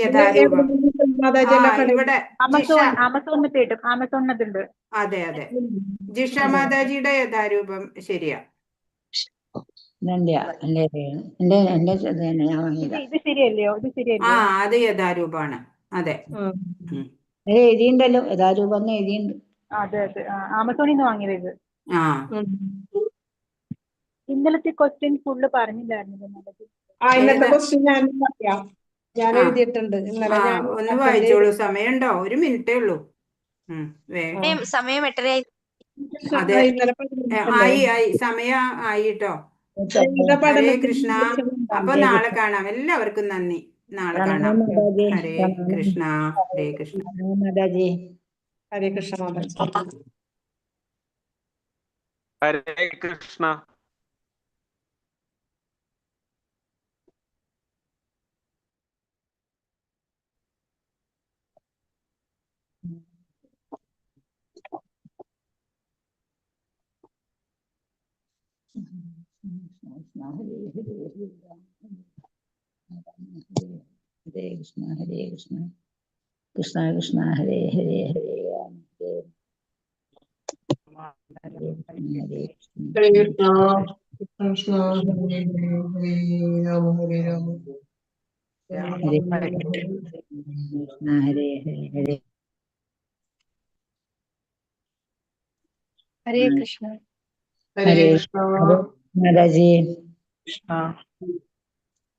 യഥാരൂപം. ഇവിടെ അതെ അതെ, ജിഷ മാതാജിയുടെ യഥാരൂപം ശരിയാ. ആ, അത് യഥാരൂപമാണ്. അതെ, എഴുതിണ്ടല്ലോ, യഥാരൂപം എഴുതിയുണ്ട്. അതെ അതെ, ആമസോണിന്ന് വാങ്ങിയത് ഇത്. ആ, ഇന്നലത്തെ ക്വസ്റ്റ്യൻ ഫുള്ള് പറഞ്ഞില്ലായിരുന്നു. ഇന്നത്തെ ക്വസ്റ്റ്യൻ ഞാൻ എഴുതിയിട്ടുണ്ട്. ഇന്നലെ ഞാൻ ഒന്ന് വായിച്ചോളൂ. സമയമുണ്ടോ? 1 മിനിറ്റേ ഉള്ളൂ. സമയം 8:30. അതെ, ആയി സമയം ആയിട്ടോ. ഹരേ കൃഷ്ണ. അപ്പൊ നാളെ കാണാം. എല്ലാവർക്കും നന്ദി. നാളെ കാണാം. ഹരേ കൃഷ്ണ. ഹരേ കൃഷ്ണ മാതാജി. ഹരേ കൃഷ്ണ മാതാജി. ഹരേ കൃഷ്ണ. ഹരേ കൃഷ്ണ ഹരേ കൃഷ്ണ കൃഷ്ണ കൃഷ്ണ ഹരേ ഹരേ ഹരേ രാമ ഹരേ ഹരേ കൃഷ്ണ കൃഷ്ണ ഹരേ രാമ ഹരേ രാമ ഹരേ കൃഷ്ണ ഹരേ ഹരേ ഹരേ ഹരേ കൃഷ്ണ. ഹരേ കൃഷ്ണ മാതാജി.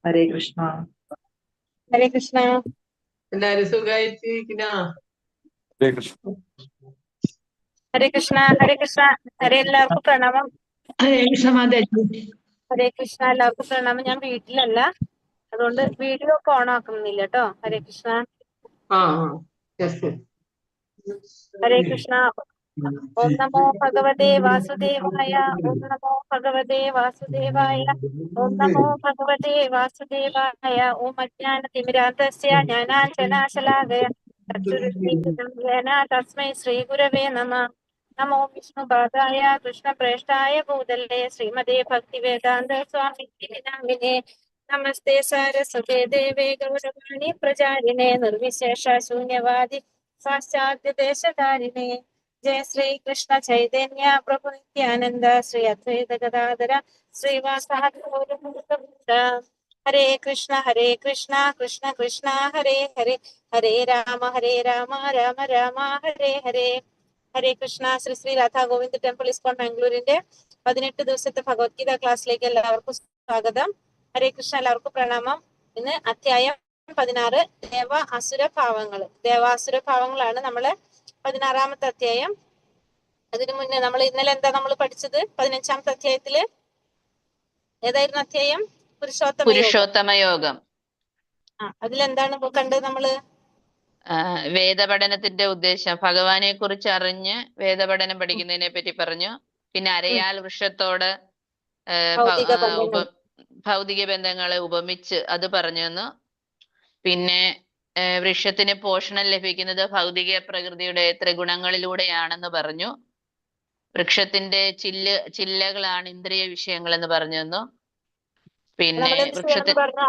ഹരേ കൃഷ്ണ. ഹരേ കൃഷ്ണ. എല്ലാരും സുഖായിട്ടിരിക്കണോ? ഹരേ കൃഷ്ണ. ഹരേ കൃഷ്ണ. ഹരേ കൃഷ്ണ. ഹരേ എല്ലാവർക്കും പ്രണാമം. ഹരേ കൃഷ്ണ മാതാജി. ഹരേ കൃഷ്ണ. എല്ലാവർക്കും പ്രണാമം. ഞാൻ വീട്ടിലല്ല, അതുകൊണ്ട് വീഡിയോ ഒക്കെ ഓൺ ആക്കുന്നില്ല കേട്ടോ. ഹരേ കൃഷ്ണ. ഹരേ കൃഷ്ണ. ഓം നമോ ഭഗവതേ വാസുദേവായ. ഓം നമോ ഭഗവതേ വാസുദേവായ. ഓം നമോ ഭഗവതേ വാസുദേവായ. ഓം അജ്ഞാനതിമിരാന്തസ്യ ജ്ഞാനാഞ്ജനാശലാകയ ചക്ഷുരുന്മീലിതം തസ്മൈ ശ്രീ ഗുരവേ നമഃ. നമോ വിഷ്ണുപാദായ കൃഷ്ണപ്രേഷ്ഠായ ഭൂതലേ ശ്രീമതേ ഭക്തിവേദാന്ത സ്വാമിനേ നാമിനേ. നമസ്തേ സാരസ്വതേ ദേവേ ഗൗരവാണി പ്രചാരിണേ നിർവിശേഷ ശൂന്യവാദി പാശ്ചാത്യദേശധാരിണേ. ജയ ശ്രീ കൃഷ്ണ ചൈതന്യ പ്രഭു നിത്യാനന്ദ ശ്രീ അദ്വൈത ഗദാധര ശ്രീവാസാദി. ഹരേ കൃഷ്ണ കൃഷ്ണ കൃഷ്ണ ഹരേ ഹരേ ഹരേ രാമ രാമ രാമ ഹരേ ഹരേ. ഹരേ കൃഷ്ണ. ശ്രീ ശ്രീ രാധാ ഗോവിന്ദ് ടെമ്പിൾ ഇസ്കോൺ ബാംഗ്ലൂരിന്റെ 18 ദിവസത്തെ ഭഗവത്ഗീത ക്ലാസ്സിലേക്ക് എല്ലാവർക്കും സ്വാഗതം. ഹരേ കൃഷ്ണ. എല്ലാവർക്കും പ്രണാമം. ഇന്ന് അധ്യായം 16 ദേവ അസുര ഭാവങ്ങള്. ദേവാസുര ഭാവങ്ങളാണ് നമ്മള് 16ാമത്തെ അധ്യായം. അതിനു മുന്നേ നമ്മൾ ഇന്നലെ എന്താ നമ്മൾ പഠിച്ചത്? 15ാമത്തെ അധ്യായത്തില് ഏതായിരുന്നു അധ്യായം? പുരുഷോത്തമയോഗം. അതിലെന്താണ് കണ്ടത് നമ്മള്? വേദപഠനത്തിന്റെ ഉദ്ദേശം, ഭഗവാനെ കുറിച്ച് അറിഞ്ഞ് വേദപഠനം പഠിക്കുന്നതിനെ പറ്റി പറഞ്ഞു. പിന്നെ അരയാൽ വൃക്ഷത്തോട് ഭൗതിക ബന്ധങ്ങളെ ഉപമിച്ച് അത് പറഞ്ഞു തന്നു. പിന്നെ വൃക്ഷത്തിന് പോഷണം ലഭിക്കുന്നത് ഭൗതിക പ്രകൃതിയുടെ ത്രിഗുണങ്ങളിലൂടെയാണെന്ന് പറഞ്ഞു. വൃക്ഷത്തിന്റെ ചില്ലകളാണ് ഇന്ദ്രിയ വിഷയങ്ങൾ എന്ന് പറഞ്ഞു തന്നു. പിന്നെ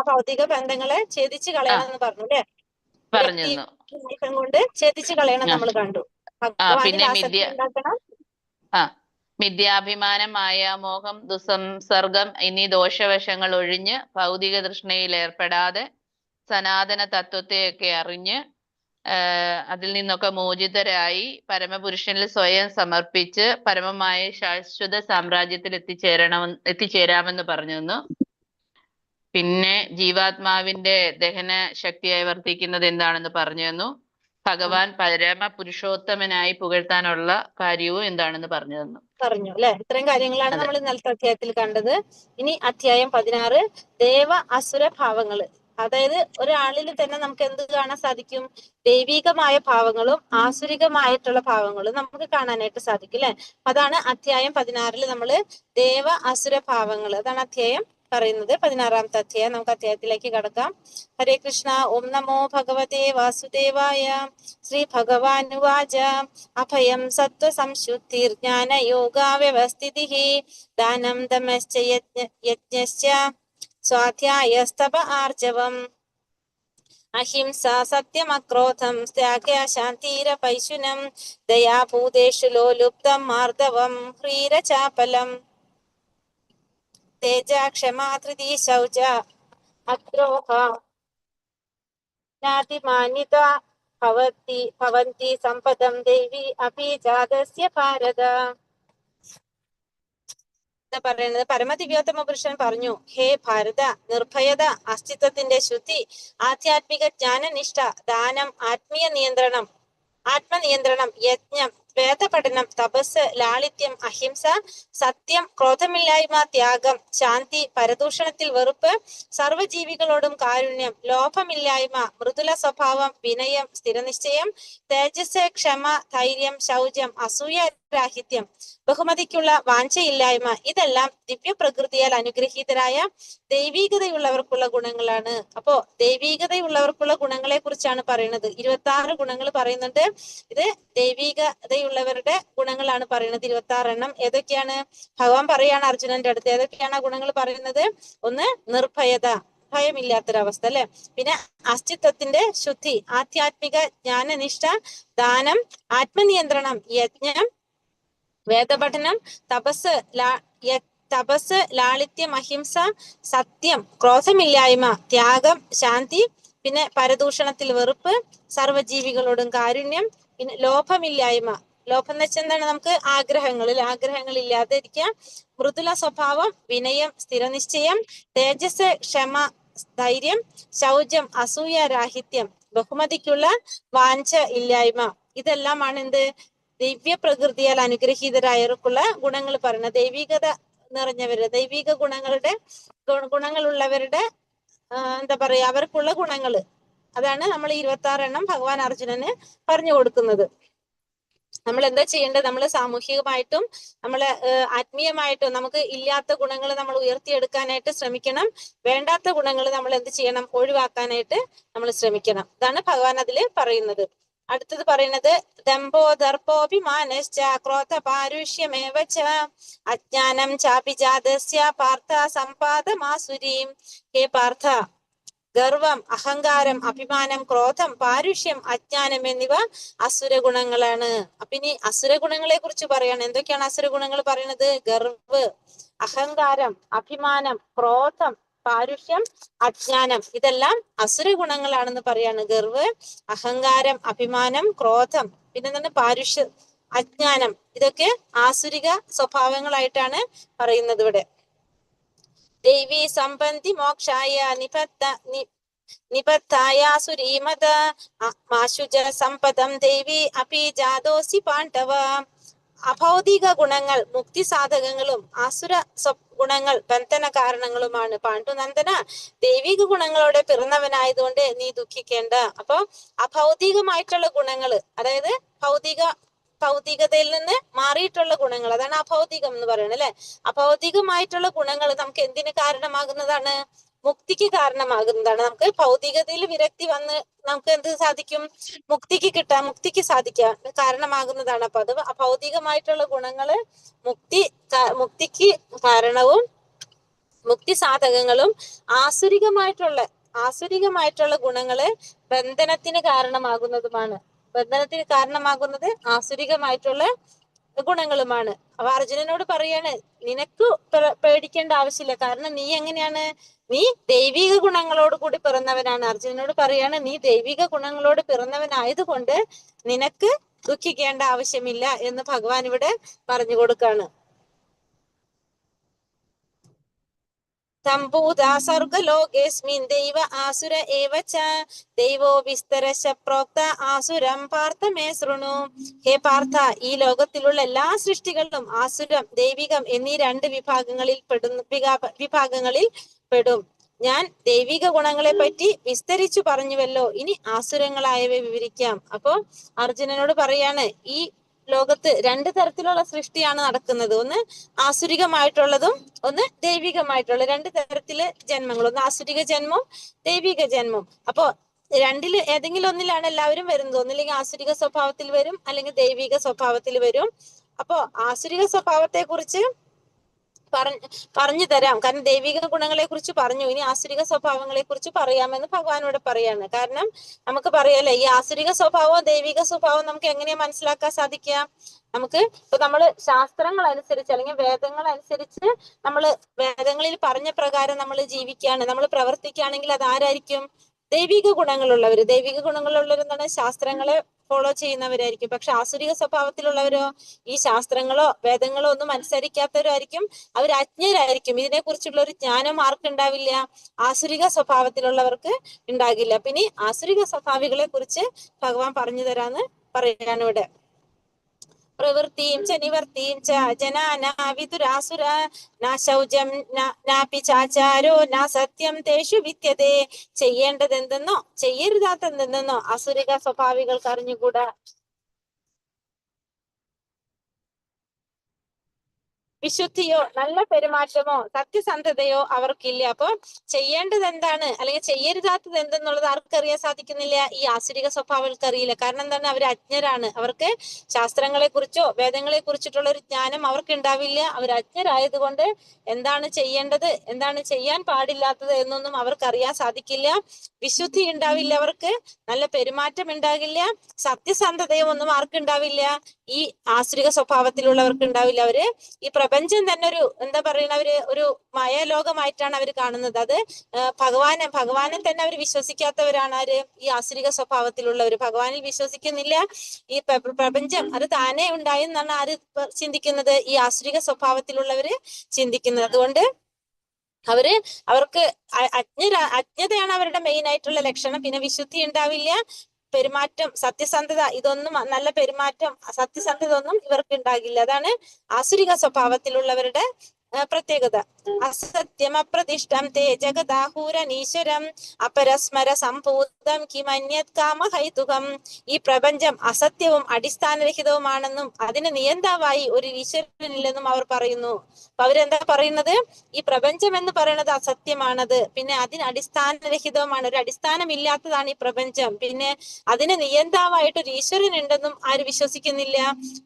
ഭൗതിക ബന്ധങ്ങളെ ഛേദിച്ച് കളയണമെന്ന് പറഞ്ഞു അല്ലേ? പറഞ്ഞു കൊണ്ട് ഛേദിച്ച് കളയണം നമ്മൾ കണ്ടു. പിന്നെ മിഥ്യാഭിമാനം, മായ, മോഹം, ദുസംസർഗം എന്നീ ദോഷവശങ്ങൾ ഒഴിഞ്ഞ് ഭൗതിക തൃഷ്ണയിൽ ഏർപ്പെടാതെ സനാതന തത്വത്തെയൊക്കെ അറിഞ്ഞ് അതിൽ നിന്നൊക്കെ മോചിതരായി പരമപുരുഷനിൽ സ്വയം സമർപ്പിച്ച് പരമമായ ശാശ്വത സാമ്രാജ്യത്തിൽ എത്തിച്ചേരാമെന്ന് പറഞ്ഞു തന്നു. പിന്നെ ജീവാത്മാവിന്റെ ദഹന ശക്തിയായി വർത്തിക്കുന്നത് എന്താണെന്ന് പറഞ്ഞു തന്നു. ഭഗവാൻ പരമ പുരുഷോത്തമനായി പുകഴ്ത്താനുള്ള കാര്യവും എന്താണെന്ന് പറഞ്ഞു തന്നു. പറഞ്ഞു അല്ലെ? ഇത്രയും കാര്യങ്ങളാണ് നമ്മൾ ഇന്നലത്തെ അധ്യായത്തിൽ കണ്ടത്. ഇനി അധ്യായം 16 ദേവ അസുര ഭാവങ്ങള്. അതായത് ഒരാളിൽ തന്നെ നമുക്ക് എന്ത് കാണാൻ സാധിക്കും? ദൈവികമായ ഭാവങ്ങളും ആസുരികമായിട്ടുള്ള ഭാവങ്ങളും നമുക്ക് കാണാനായിട്ട് സാധിക്കും അല്ലെ? അതാണ് അധ്യായം 16 നമ്മള് ദേവ അസുര ഭാവങ്ങൾ, അതാണ് അധ്യായം പറയുന്നത്. 16ാമത്തെ അധ്യായം. നമുക്ക് അധ്യായത്തിലേക്ക് കടക്കാം. ഹരേ കൃഷ്ണ. ഓം നമോ ഭഗവതേ വാസുദേവായ. ശ്രീ ഭഗവാനുവാച അഭയം സത്വ സംശുദ്ധിർ ജ്ഞാന യോഗാ വ്യവസ്ഥിതിഃ ദാനം ദമശ്ച യജ്ഞശ്ച സ്വാധ്യായസ്തപ ആർജവം. അഹിംസ സത്യമക്രോധം ത്യാഗ ശാന്തിരപൈശുനം ദയാഭൂതേഷു ലോലുപ്തം മാർദ്ദവം ഹ്രീരചാപലം തേജ ക്ഷമാ ധൃതി ശൗച അദ്രോഹ നാതിമാനിത ഭവന്തി സമ്പദം ദേവി അഭിജാതസ്യ ഭാരത. പറയുന്നത് പരമദിവ്യോത്തമ പുരുഷൻ പറഞ്ഞു, ഹേ ഭാരത, നിർഭയത, അസ്തിത്വത്തിന്റെ ശുദ്ധി, ആധ്യാത്മിക ജ്ഞാനനിഷ്ഠ, ദാനം, ആത്മനിയന്ത്രണം, യജ്ഞം, വേദപഠനം, തപസ്, ലാളിത്യം, അഹിംസ, സത്യം, ക്രോധമില്ലായ്മ, ത്യാഗം, ശാന്തി, പരദൂഷണത്തിൽ വെറുപ്പ്, സർവ്വജീവികളോടും കാരുണ്യം, ലോഭമില്ലായ്മ, മൃദുല സ്വഭാവം, വിനയം, സ്ഥിരനിശ്ചയം, തേജസ്, ക്ഷമ, ധൈര്യം, ശൗചം, അസൂയാരാഹിത്യം, ബഹുമതിക്കുള്ള വാഞ്ചയില്ലായ്മ, ഇതെല്ലാം ദിവ്യപ്രകൃതിയാൽ അനുഗ്രഹീതരായ ദൈവീകതയുള്ളവർക്കുള്ള ഗുണങ്ങളാണ്. അപ്പോ ദൈവീകതയുള്ളവർക്കുള്ള ഗുണങ്ങളെ കുറിച്ചാണ് പറയുന്നത്. 26 ഗുണങ്ങൾ പറയുന്നുണ്ട്. ഇത് ദൈവീകതയുള്ളവരുടെ ഗുണങ്ങളാണ് പറയുന്നത്. 26 എണ്ണം. ഏതൊക്കെയാണ്? ഭഗവാൻ പറയാണ് അർജുനന്റെ അടുത്ത്. ഏതൊക്കെയാണ് ആ ഗുണങ്ങൾ പറയുന്നത്? ഒന്ന്, നിർഭയത, ഭയമില്ലാത്തൊരവസ്ഥ, അല്ലെ? പിന്നെ അസ്തിത്വത്തിന്റെ ശുദ്ധി, ആധ്യാത്മിക ജ്ഞാനനിഷ്ഠ, ദാനം, ആത്മനിയന്ത്രണം, യജ്ഞം, വേദപഠനം, തപസ്, ലാളിത്യം, അഹിംസ, സത്യം, ക്രോധമില്ലായ്മ, ത്യാഗം, ശാന്തി, പിന്നെ പരദൂഷണത്തിൽ വെറുപ്പ്, സർവ്വജീവികളോടും കാരുണ്യം, പിന്നെ ലോഭമില്ലായ്മ. ലോഭം എന്ന് വെച്ചാൽ എന്താണ്? നമുക്ക് ആഗ്രഹങ്ങൾ ഇല്ലാതെ ഇരിക്കുക. മൃദുല സ്വഭാവം, വിനയം, സ്ഥിരനിശ്ചയം, തേജസ്, ക്ഷമ, ധൈര്യം, ശൗചം, അസൂയാരാഹിത്യം, ബഹുമതിക്കുള്ള വാഞ്ച ഇല്ലായ്മ. ഇതെല്ലാമാണ് എന്ത്? ദിവ്യപ്രകൃതിയാൽ അനുഗ്രഹീതരായവർക്കുള്ള ഗുണങ്ങൾ പറയുന്നത്. ദൈവികത നിറഞ്ഞവര്, ദൈവിക ഗുണങ്ങളുള്ളവരുടെ എന്താ പറയാ, അവർക്കുള്ള ഗുണങ്ങള്. അതാണ് നമ്മൾ 26 എണ്ണം ഭഗവാൻ അർജുനന് പറഞ്ഞു കൊടുക്കുന്നത്. നമ്മൾ എന്താ ചെയ്യേണ്ടത്? നമ്മൾ സാമൂഹികമായിട്ടും നമ്മള് ആത്മീയമായിട്ടും നമുക്ക് ഇല്ലാത്ത ഗുണങ്ങൾ നമ്മൾ ഉയർത്തിയെടുക്കാനായിട്ട് ശ്രമിക്കണം. വേണ്ടാത്ത ഗുണങ്ങൾ നമ്മൾ എന്ത് ചെയ്യണം? ഒഴിവാക്കാനായിട്ട് നമ്മൾ ശ്രമിക്കണം. ഇതാണ് ഭഗവാൻ അതില് പറയുന്നത്. അടുത്തത് പറയുന്നത് ദമ്പോ ദർപ്പോഭിമാനശ്ച ക്രോധ പാരുഷ്യമേവ ച അജ്ഞാനം ചാപിജാതസ്യ പാർത്ഥ സമ്പാദമാസുരീം. ഹേ പാർത്ഥ, ഗർവം, അഹങ്കാരം, അഭിമാനം, ക്രോധം, പാരുഷ്യം, അജ്ഞാനം എന്നിവ അസുര ഗുണങ്ങളാണ്. അപ്പൊ ഇനി അസുര ഗുണങ്ങളെ കുറിച്ച് പറയാണ്. എന്തൊക്കെയാണ് അസുര ഗുണങ്ങൾ പറയുന്നത്? ഗർവ്, അഹങ്കാരം, അഭിമാനം, ക്രോധം, പാരുഷ്യം, അജ്ഞാനം, ഇതെല്ലാം അസുര ഗുണങ്ങളാണെന്ന് പറയാണ്. ഗർവ്, അഹങ്കാരം, അഭിമാനം, ക്രോധം, പിന്നെ എന്താണ്? പാരുഷ്യം, അജ്ഞാനം, ഇതൊക്കെ ആസുരിക സ്വഭാവങ്ങളായിട്ടാണ് പറയുന്നത് ഇവിടെ. ദേവി സംബന്ധി മോക്ഷായ നിബദ്ധായാസുരീമത മാശുജ സമ്പദം ദേവി അഭിജാതോസി പാണ്ഡവ. അഭൗതിക ഗുണങ്ങൾ മുക്തി സാധകങ്ങളും ആസുര ഗുണങ്ങൾ ബന്ധന കാരണങ്ങളുമാണ്. പാണ്ഡുനന്ദന, ദൈവിക ഗുണങ്ങളോടെ പിറന്നവനായതുകൊണ്ട് നീ ദുഃഖിക്കേണ്ട. അപ്പൊ അഭൗതികമായിട്ടുള്ള ഗുണങ്ങള്, അതായത് ഭൗതികതയിൽ നിന്ന് മാറിയിട്ടുള്ള ഗുണങ്ങൾ, അതാണ് അഭൗതികം എന്ന് പറയുന്നത്, അല്ലെ? അഭൗതികമായിട്ടുള്ള ഗുണങ്ങൾ നമുക്ക് എന്തിന് കാരണമാകുന്നതാണ്? മുക്തിക്ക് കാരണമാകുന്നതാണ്. നമുക്ക് ഭൗതികതയിൽ വിരക്തി വന്ന് നമുക്ക് എന്ത് സാധിക്കും? മുക്തിക്ക് സാധിക്കാൻ കാരണമാകുന്നതാണ്. അപ്പൊ അത് അഭൗതികമായിട്ടുള്ള ഗുണങ്ങള് മുക്തിക്ക് കാരണവും മുക്തി സാധകങ്ങളും, ആസുരികമായിട്ടുള്ള ഗുണങ്ങള് ബന്ധനത്തിന് കാരണമാകുന്നതുമാണ്. ബന്ധനത്തിന് കാരണമാകുന്നത് ആസുരികമായിട്ടുള്ള ഗുണങ്ങളുമാണ്. അപ്പൊ അർജുനനോട് പറയാണ്, നിനക്ക് പേടിക്കേണ്ട ആവശ്യമില്ല. കാരണം നീ എങ്ങനെയാണ്? നീ ദൈവിക ഗുണങ്ങളോട് കൂടി പിറന്നവനാണ്. അർജുനനോട് പറയാണ്, നീ ദൈവിക ഗുണങ്ങളോട് പിറന്നവനായതുകൊണ്ട് നിനക്ക് ദുഃഖിക്കേണ്ട ആവശ്യമില്ല എന്ന് ഭഗവാൻ ഇവിടെ പറഞ്ഞു കൊടുക്കാണ്. സംഭൂതാ സർഗലോകേസ്മിൻ ദൈവ ആസുര ഏവ ച ദൈവോ വിസ്തരശ പ്രോക്ത ആസുരം പാർത്ഥ മേ ശൃണു. ഹേ പാർത്ഥ, ഈ ലോകത്തിലുള്ള എല്ലാ സൃഷ്ടികളിലും ആസുരം, ദൈവികം എന്നീ 2 വിഭാഗങ്ങളിൽ പെടും. ഞാൻ ദൈവിക ഗുണങ്ങളെ പറ്റി വിസ്തരിച്ചു പറഞ്ഞുവല്ലോ, ഇനി ആസുരങ്ങളായവ വിവരിക്കാം. അപ്പോ അർജുനനോട് പറയാണ്, ഈ ലോകത്ത് 2 തരത്തിലുള്ള സൃഷ്ടിയാണ് നടക്കുന്നത്. ഒന്ന് ആസുരികമായിട്ടുള്ളതും ഒന്ന് ദൈവികമായിട്ടുള്ള 2 തരത്തില് ജന്മങ്ങൾ. ഒന്ന് ആസുരിക ജന്മം, ദൈവിക ജന്മം. അപ്പോ 2-ൽ ഏതെങ്കിലും ഒന്നിലാണ് എല്ലാവരും വരുന്നത്. ഒന്നില്ലെങ്കിൽ ആസുരിക സ്വഭാവത്തിൽ വരും, അല്ലെങ്കിൽ ദൈവിക സ്വഭാവത്തിൽ വരും. അപ്പോ ആസുരിക സ്വഭാവത്തെ കുറിച്ച് പറഞ്ഞു തരാം. കാരണം ദൈവിക ഗുണങ്ങളെ കുറിച്ച് പറഞ്ഞു, ഇനി ആസുരിക സ്വഭാവങ്ങളെ കുറിച്ച് പറയാമെന്ന് ഭഗവാനോട് പറയാണ്. കാരണം നമുക്ക് പറയാലേ, ഈ ആസുരിക സ്വഭാവവും ദൈവിക സ്വഭാവവും നമുക്ക് എങ്ങനെയാ മനസ്സിലാക്കാൻ സാധിക്കുക? നമുക്ക് ഇപ്പൊ നമ്മള് ശാസ്ത്രങ്ങൾ അനുസരിച്ച് അല്ലെങ്കിൽ വേദങ്ങൾ അനുസരിച്ച് നമ്മള് വേദങ്ങളിൽ പറഞ്ഞ പ്രകാരം നമ്മൾ ജീവിക്കുകയാണ്, നമ്മൾ പ്രവർത്തിക്കുകയാണെങ്കിൽ അത് ആരായിരിക്കും? ദൈവിക ഗുണങ്ങളുള്ളവര്. ദൈവിക ഗുണങ്ങളുള്ളവരെന്താണ്? ശാസ്ത്രങ്ങളെ ഫോളോ ചെയ്യുന്നവരായിരിക്കും. പക്ഷെ ആസുരിക സ്വഭാവത്തിലുള്ളവരോ ഈ ശാസ്ത്രങ്ങളോ വേദങ്ങളോ ഒന്നും അനുസരിക്കാത്തവരായിരിക്കും. അവർ അജ്ഞരായിരിക്കും. ഇതിനെ കുറിച്ചുള്ള ഒരു ജ്ഞാനം ആർക്കുണ്ടാവില്ല? ആസുരിക സ്വഭാവത്തിലുള്ളവർക്ക് ഉണ്ടാകില്ല. പിന്നെ ആസുരിക സ്വഭാവികളെ കുറിച്ച് ഭഗവാൻ പറഞ്ഞു തരാന്ന് പറയാനിവിടെ. പ്രവൃത്തിയും ച നിവർത്തിയും ച ജനാനാ വിദുരാസുര നാ ശൗചം നാപി ചാചാരോ നാ സത്യം തേഷു വിദ്യതേ. ചെയ്യേണ്ടതെന്തെന്നോ ചെയ്യരുതാത്തെന്തെന്നോ അസുരിക സ്വഭാവികൾക്ക് അറിഞ്ഞുകൂടാ. വിശുദ്ധിയോ നല്ല പെരുമാറ്റമോ സത്യസന്ധതയോ അവർക്കില്ല. അപ്പൊ ചെയ്യേണ്ടത് എന്താണ് അല്ലെങ്കിൽ ചെയ്യരുതാത്തത് എന്തെന്നുള്ളത് ആർക്കറിയാൻ സാധിക്കുന്നില്ല? ഈ ആസുരിക സ്വഭാവങ്ങൾക്ക് അറിയില്ല. കാരണം എന്താണ്? അവർ അജ്ഞരാണ്. അവർക്ക് ശാസ്ത്രങ്ങളെ കുറിച്ചോ വേദങ്ങളെ കുറിച്ചിട്ടുള്ള ഒരു ജ്ഞാനം അവർക്ക് ഉണ്ടാവില്ല. അവർ അജ്ഞരായതുകൊണ്ട് എന്താണ് ചെയ്യേണ്ടത്, എന്താണ് ചെയ്യാൻ പാടില്ലാത്തത് എന്നൊന്നും അവർക്ക് അറിയാൻ സാധിക്കില്ല. വിശുദ്ധി ഉണ്ടാവില്ല, അവർക്ക് നല്ല പെരുമാറ്റം ഉണ്ടാകില്ല, സത്യസന്ധതയും ഒന്നും ആർക്കുണ്ടാവില്ല? ഈ ആസുരിക സ്വഭാവത്തിലുള്ളവർക്ക് ഉണ്ടാവില്ല. അവര് ഈ പ്രപഞ്ചം തന്നെ ഒരു എന്താ പറയുന്ന ഒരു മായാലോകമായിട്ടാണ് അവർ കാണുന്നത്. അത് ഭഗവാനെ തന്നെ അവർ വിശ്വസിക്കാത്തവരാണ്. ആര്? ഈ ആസുരിക സ്വഭാവത്തിലുള്ളവർ. ഭഗവാനിൽ വിശ്വസിക്കുന്നില്ല. ഈ പ്രപഞ്ചം അത് താനേ ഉണ്ടായെന്നാണ് ആര് ചിന്തിക്കുന്നത്? ഈ ആസുരിക സ്വഭാവത്തിലുള്ളവര് ചിന്തിക്കുന്നത്. അതുകൊണ്ട് അവർക്ക് അജ്ഞതയാണ് അവരുടെ മെയിൻ ആയിട്ടുള്ള ലക്ഷണം. പിന്നെ വിശുദ്ധി ഉണ്ടാവില്ല, പെരുമാറ്റം സത്യസന്ധത ഇതൊന്നും, നല്ല പെരുമാറ്റം സത്യസന്ധത ഒന്നും ഇവർക്ക് ഉണ്ടാകില്ല. അതാണ് ആസുരിക സ്വഭാവത്തിലുള്ളവരുടെ പ്രത്യേകത. അസത്യം അപ്രതിഷ്ഠം തേ ജഗദാഹൂരനീശ്വരം അപരസ്മര സംഭൂതം കിമന്യത് കാമഹൈതുകം. ഈ പ്രപഞ്ചം അസത്യവും അടിസ്ഥാനരഹിതവുമാണെന്നും അതിന് നിയന്താവായി ഒരു ഈശ്വരനില്ലെന്നും അവർ പറയുന്നു. അപ്പൊ അവരെന്താ പറയുന്നത്? ഈ പ്രപഞ്ചം എന്ന് പറയുന്നത് അസത്യമാണത്, പിന്നെ അതിന് അടിസ്ഥാനരഹിതവുമാണ്, ഒരു അടിസ്ഥാനമില്ലാത്തതാണ് ഈ പ്രപഞ്ചം, പിന്നെ അതിന് നിയന്താവായിട്ട് ഒരു ഈശ്വരൻ ഉണ്ടെന്നും ആര് വിശ്വസിക്കുന്നില്ല?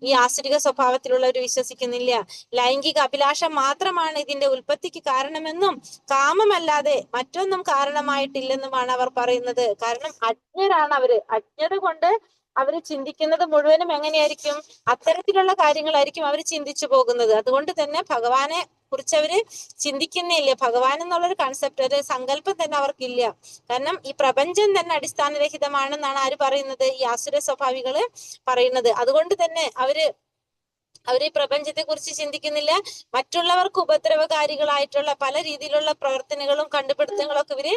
ഈ ആസുരിക സ്വഭാവത്തിലുള്ളവർ വിശ്വസിക്കുന്നില്ല. ലൈംഗിക അഭിലാഷം മാത്രമാണ് ഇതിന്റെ ഉൽപ്പത്തിക്ക് കാരണമെന്നും കാമമല്ലാതെ മറ്റൊന്നും കാരണമായിട്ടില്ലെന്നുമാണ് അവർ പറയുന്നത്. കാരണം അജ്ഞരാണ് അവര്. അജ്ഞത കൊണ്ട് അവര് ചിന്തിക്കുന്നത് മുഴുവനും എങ്ങനെയായിരിക്കും? അത്തരത്തിലുള്ള കാര്യങ്ങളായിരിക്കും അവർ ചിന്തിച്ചു പോകുന്നത്. അതുകൊണ്ട് തന്നെ ഭഗവാനെ കുറിച്ച് അവര് ചിന്തിക്കുന്നില്ല. ഭഗവാൻ എന്നുള്ളൊരു കൺസെപ്റ്റ്, ഒരു സങ്കല്പം തന്നെ അവർക്കില്ല. കാരണം ഈ പ്രപഞ്ചം തന്നെ അടിസ്ഥാനരഹിതമാണെന്നാണ് ആര് പറയുന്നത്? ഈ ആസുര സ്വഭാവികള് പറയുന്നത്. അതുകൊണ്ട് തന്നെ അവര് ഈ പ്രപഞ്ചത്തെ കുറിച്ച് ചിന്തിക്കുന്നില്ല. മറ്റുള്ളവർക്ക് ഉപദ്രവകാരികളായിട്ടുള്ള പല രീതിയിലുള്ള പ്രവർത്തനങ്ങളും കണ്ടുപിടുത്തങ്ങളും ഒക്കെ ഇവര്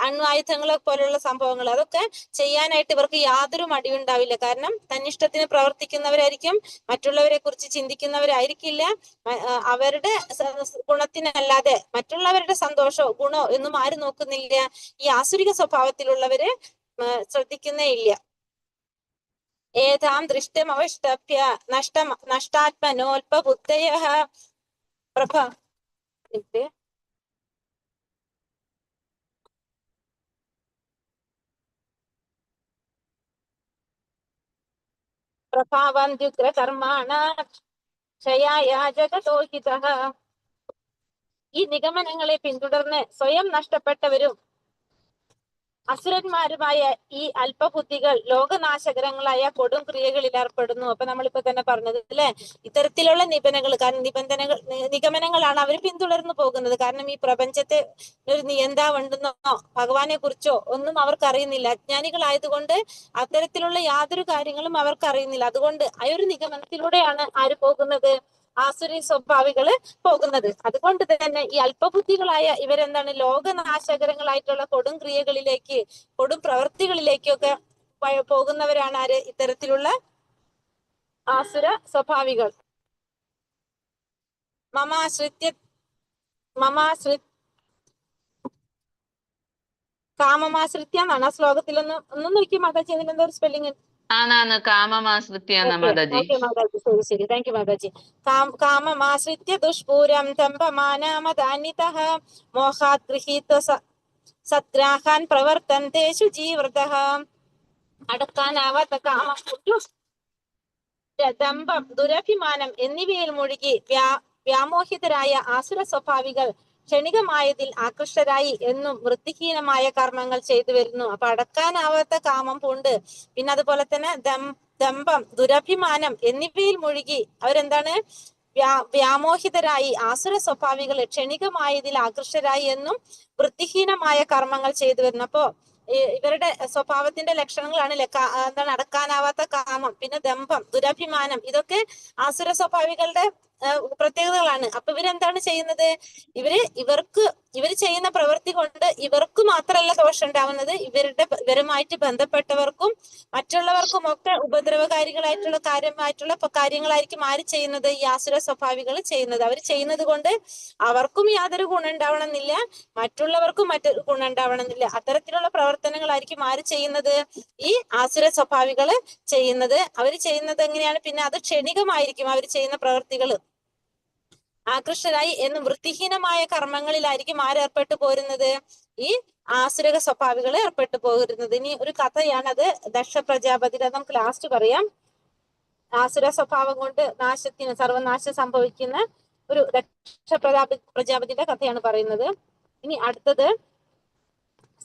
അണ്വായുധങ്ങളെ പോലുള്ള സംഭവങ്ങൾ അതൊക്കെ ചെയ്യാനായിട്ട് ഇവർക്ക് യാതൊരു മടിയുണ്ടാവില്ല. കാരണം തന്നിഷ്ടത്തിന് പ്രവർത്തിക്കുന്നവരായിരിക്കും, മറ്റുള്ളവരെ കുറിച്ച് ചിന്തിക്കുന്നവരായിരിക്കില്ല. അവരുടെ ഗുണത്തിനല്ലാതെ മറ്റുള്ളവരുടെ സന്തോഷമോ ഗുണോ എന്നും ആരും നോക്കുന്നില്ല. ഈ ആസുരിക സ്വഭാവത്തിലുള്ളവര് ശ്രദ്ധിക്കുന്നേ ഇല്ല. ഏതാം ദൃഷ്ടമവഷ്ടപ്യ നഷ്ടാത്മനോൽപബുദ്ധയഃ പ്രഭാവന്ത്യുഗ്രകർമാണ ക്ഷയായ ജഗതോ ഹിതഃ. ഈ നിഗമനങ്ങളെ പിന്തുടർന്ന് സ്വയം നഷ്ടപ്പെട്ടവരും അസുരന്മാരുമായ ഈ അല്പബുദ്ധികൾ ലോകനാശകരങ്ങളായ കൊടും ക്രിയകളിൽ ഏർപ്പെടുന്നു. അപ്പൊ നമ്മളിപ്പോ തന്നെ പറഞ്ഞത് അല്ലെ, ഇത്തരത്തിലുള്ള നിഗമനങ്ങളാണ് അവർ പിന്തുടർന്നു പോകുന്നത്. കാരണം ഈ പ്രപഞ്ചത്തെ ഒരു നിയന്താവുണ്ടെന്നോ ഭഗവാനെ കുറിച്ചോ ഒന്നും അവർക്ക് അറിയുന്നില്ല. അജ്ഞാനികളായതുകൊണ്ട് അത്തരത്തിലുള്ള യാതൊരു കാര്യങ്ങളും അവർക്ക് അറിയുന്നില്ല. അതുകൊണ്ട് ആ ഒരു നിഗമനത്തിലൂടെയാണ് ആര് പോകുന്നത്? ആസുരി സ്വഭാവികള് പോകുന്നത്. അതുകൊണ്ട് തന്നെ ഈ അല്പബുദ്ധികളായ ഇവരെന്താണ്? ലോകനാശകരങ്ങളായിട്ടുള്ള കൊടും ക്രിയകളിലേക്ക്, കൊടും പ്രവൃത്തികളിലേക്കൊക്കെ പോകുന്നവരാണ് ആര്? ഇത്തരത്തിലുള്ള ആസുര സ്വഭാവികൾ. കാമമാശ്രിത്യ എന്നാണ് ആ ശ്ലോകത്തിൽ. ഒന്നും നോക്കി മാതാജി, അതിലെന്തോ ഒരു സ്പെല്ലിംഗ്. കാമമാശ്രിത്യ മാതാജി. ശരി, താങ്ക് യു മാതാജി. കാമമാശ്രിത്യ ദുഷ്പൂരം തംബമാനമദാന്വിതഃ മോഹാത് ഗൃഹീത സദ്ഗ്രാഹാൻ പ്രവർത്തന്തെ ശുചീവൃതഃ. അടക്കാനാവാത്ത കാമം, ദമ്പം, ദുരഭിമാനം എന്നിവയിൽ മുഴുകി വ്യാമോഹിതരായ ആസുര സ്വഭാവികൾ ക്ഷണികമായതിൽ ആകൃഷ്ടരായി എന്നും വൃത്തിഹീനമായ കർമ്മങ്ങൾ ചെയ്തു വരുന്നു. അപ്പൊ അടക്കാനാവാത്ത കാമം പൂണ്ട്, പിന്നെ അതുപോലെ തന്നെ ദമ്പം, ദുരഭിമാനം എന്നിവയിൽ മുഴുകി അവരെന്താണ് വ്യാമോഹിതരായി ആസുര സ്വഭാവികൾ ക്ഷണികമായതിൽ ആകൃഷ്ടരായി എന്നും വൃത്തിഹീനമായ കർമ്മങ്ങൾ ചെയ്തു വരുന്നു. അപ്പോ ഇവരുടെ സ്വഭാവത്തിന്റെ ലക്ഷണങ്ങളാണ് എന്താണ് അടക്കാനാവാത്ത കാമം, പിന്നെ ദമ്പം, ദുരഭിമാനം, ഇതൊക്കെ ആസുര സ്വഭാവികളുടെ പ്രത്യേകതകളാണ്. അപ്പൊ ഇവരെന്താണ് ചെയ്യുന്നത്? ഇവർ ചെയ്യുന്ന പ്രവൃത്തി കൊണ്ട് ഇവർക്ക് മാത്രമല്ല ദോഷം ഉണ്ടാവുന്നത്, ഇവരുമായിട്ട് ബന്ധപ്പെട്ടവർക്കും മറ്റുള്ളവർക്കും ഒക്കെ ഉപദ്രവകാരികളായിട്ടുള്ള കാര്യങ്ങളായിരിക്കും ആര് ചെയ്യുന്നത്? ഈ ആസുര സ്വഭാവികൾ ചെയ്യുന്നത്. അവർ ചെയ്യുന്നത് കൊണ്ട് അവർക്കും യാതൊരു ഗുണം ഉണ്ടാവണമെന്നില്ല, മറ്റുള്ളവർക്കും മറ്റൊരു ഗുണം ഉണ്ടാവണമെന്നില്ല. അത്തരത്തിലുള്ള പ്രവർത്തനങ്ങളായിരിക്കും ആര് ചെയ്യുന്നത്? ഈ ആസുര സ്വഭാവികള് ചെയ്യുന്നത്. അവർ ചെയ്യുന്നത് എങ്ങനെയാണ്? പിന്നെ അത് ക്ഷണികമായിരിക്കും അവർ ചെയ്യുന്ന പ്രവർത്തികൾ. ആകൃഷ്ടരായി എന്നും വൃത്തിഹീനമായ കർമ്മങ്ങളിലായിരിക്കും ആരേർപ്പെട്ടു പോരുന്നത്? ഈ ആസുര സ്വഭാവികൾ ഏർപ്പെട്ടു പോരുന്നത്. ഇനി ഒരു കഥയാണ്, അത് ദക്ഷ പ്രജാപതിയുടെ, നമുക്ക് ലാസ്റ്റ് പറയാം. ആസുര സ്വഭാവം കൊണ്ട് സർവനാശം സംഭവിക്കുന്ന ഒരു ദക്ഷ പ്രജാപതിയുടെ കഥയാണ് പറയുന്നത്. ഇനി അടുത്തത്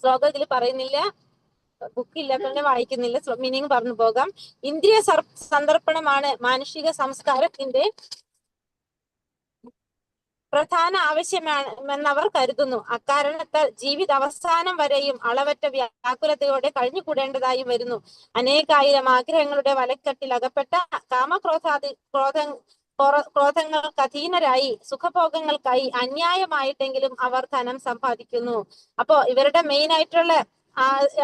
ശ്ലോകം ഇതിൽ പറയുന്നില്ല, ബുക്കില്ലാത്തതുകൊണ്ട് വായിക്കുന്നില്ല, മീനിങ് പറഞ്ഞു പോകാം. ഇന്ദ്രിയ സന്ദർപ്പണമാണ് മാനുഷിക സംസ്കാരത്തിന്റെ പ്രധാന ആവശ്യമെന്നവർ കരുതുന്നു. അക്കാരണത്താൽ ജീവിതാവസാനം വരെയും അളവറ്റ വ്യാകുലതയോടെ കഴിഞ്ഞുകൂടേണ്ടതായും വരുന്നു. അനേകായിരം ആഗ്രഹങ്ങളുടെ വലക്കെട്ടിൽ അകപ്പെട്ട ക്രോധങ്ങൾക്ക് അധീനരായി സുഖഭോഗങ്ങൾക്കായി അന്യായമായിട്ടെങ്കിലും അവർ ധനം സമ്പാദിക്കുന്നു. അപ്പോ ഇവരുടെ മെയിൻ ആയിട്ടുള്ള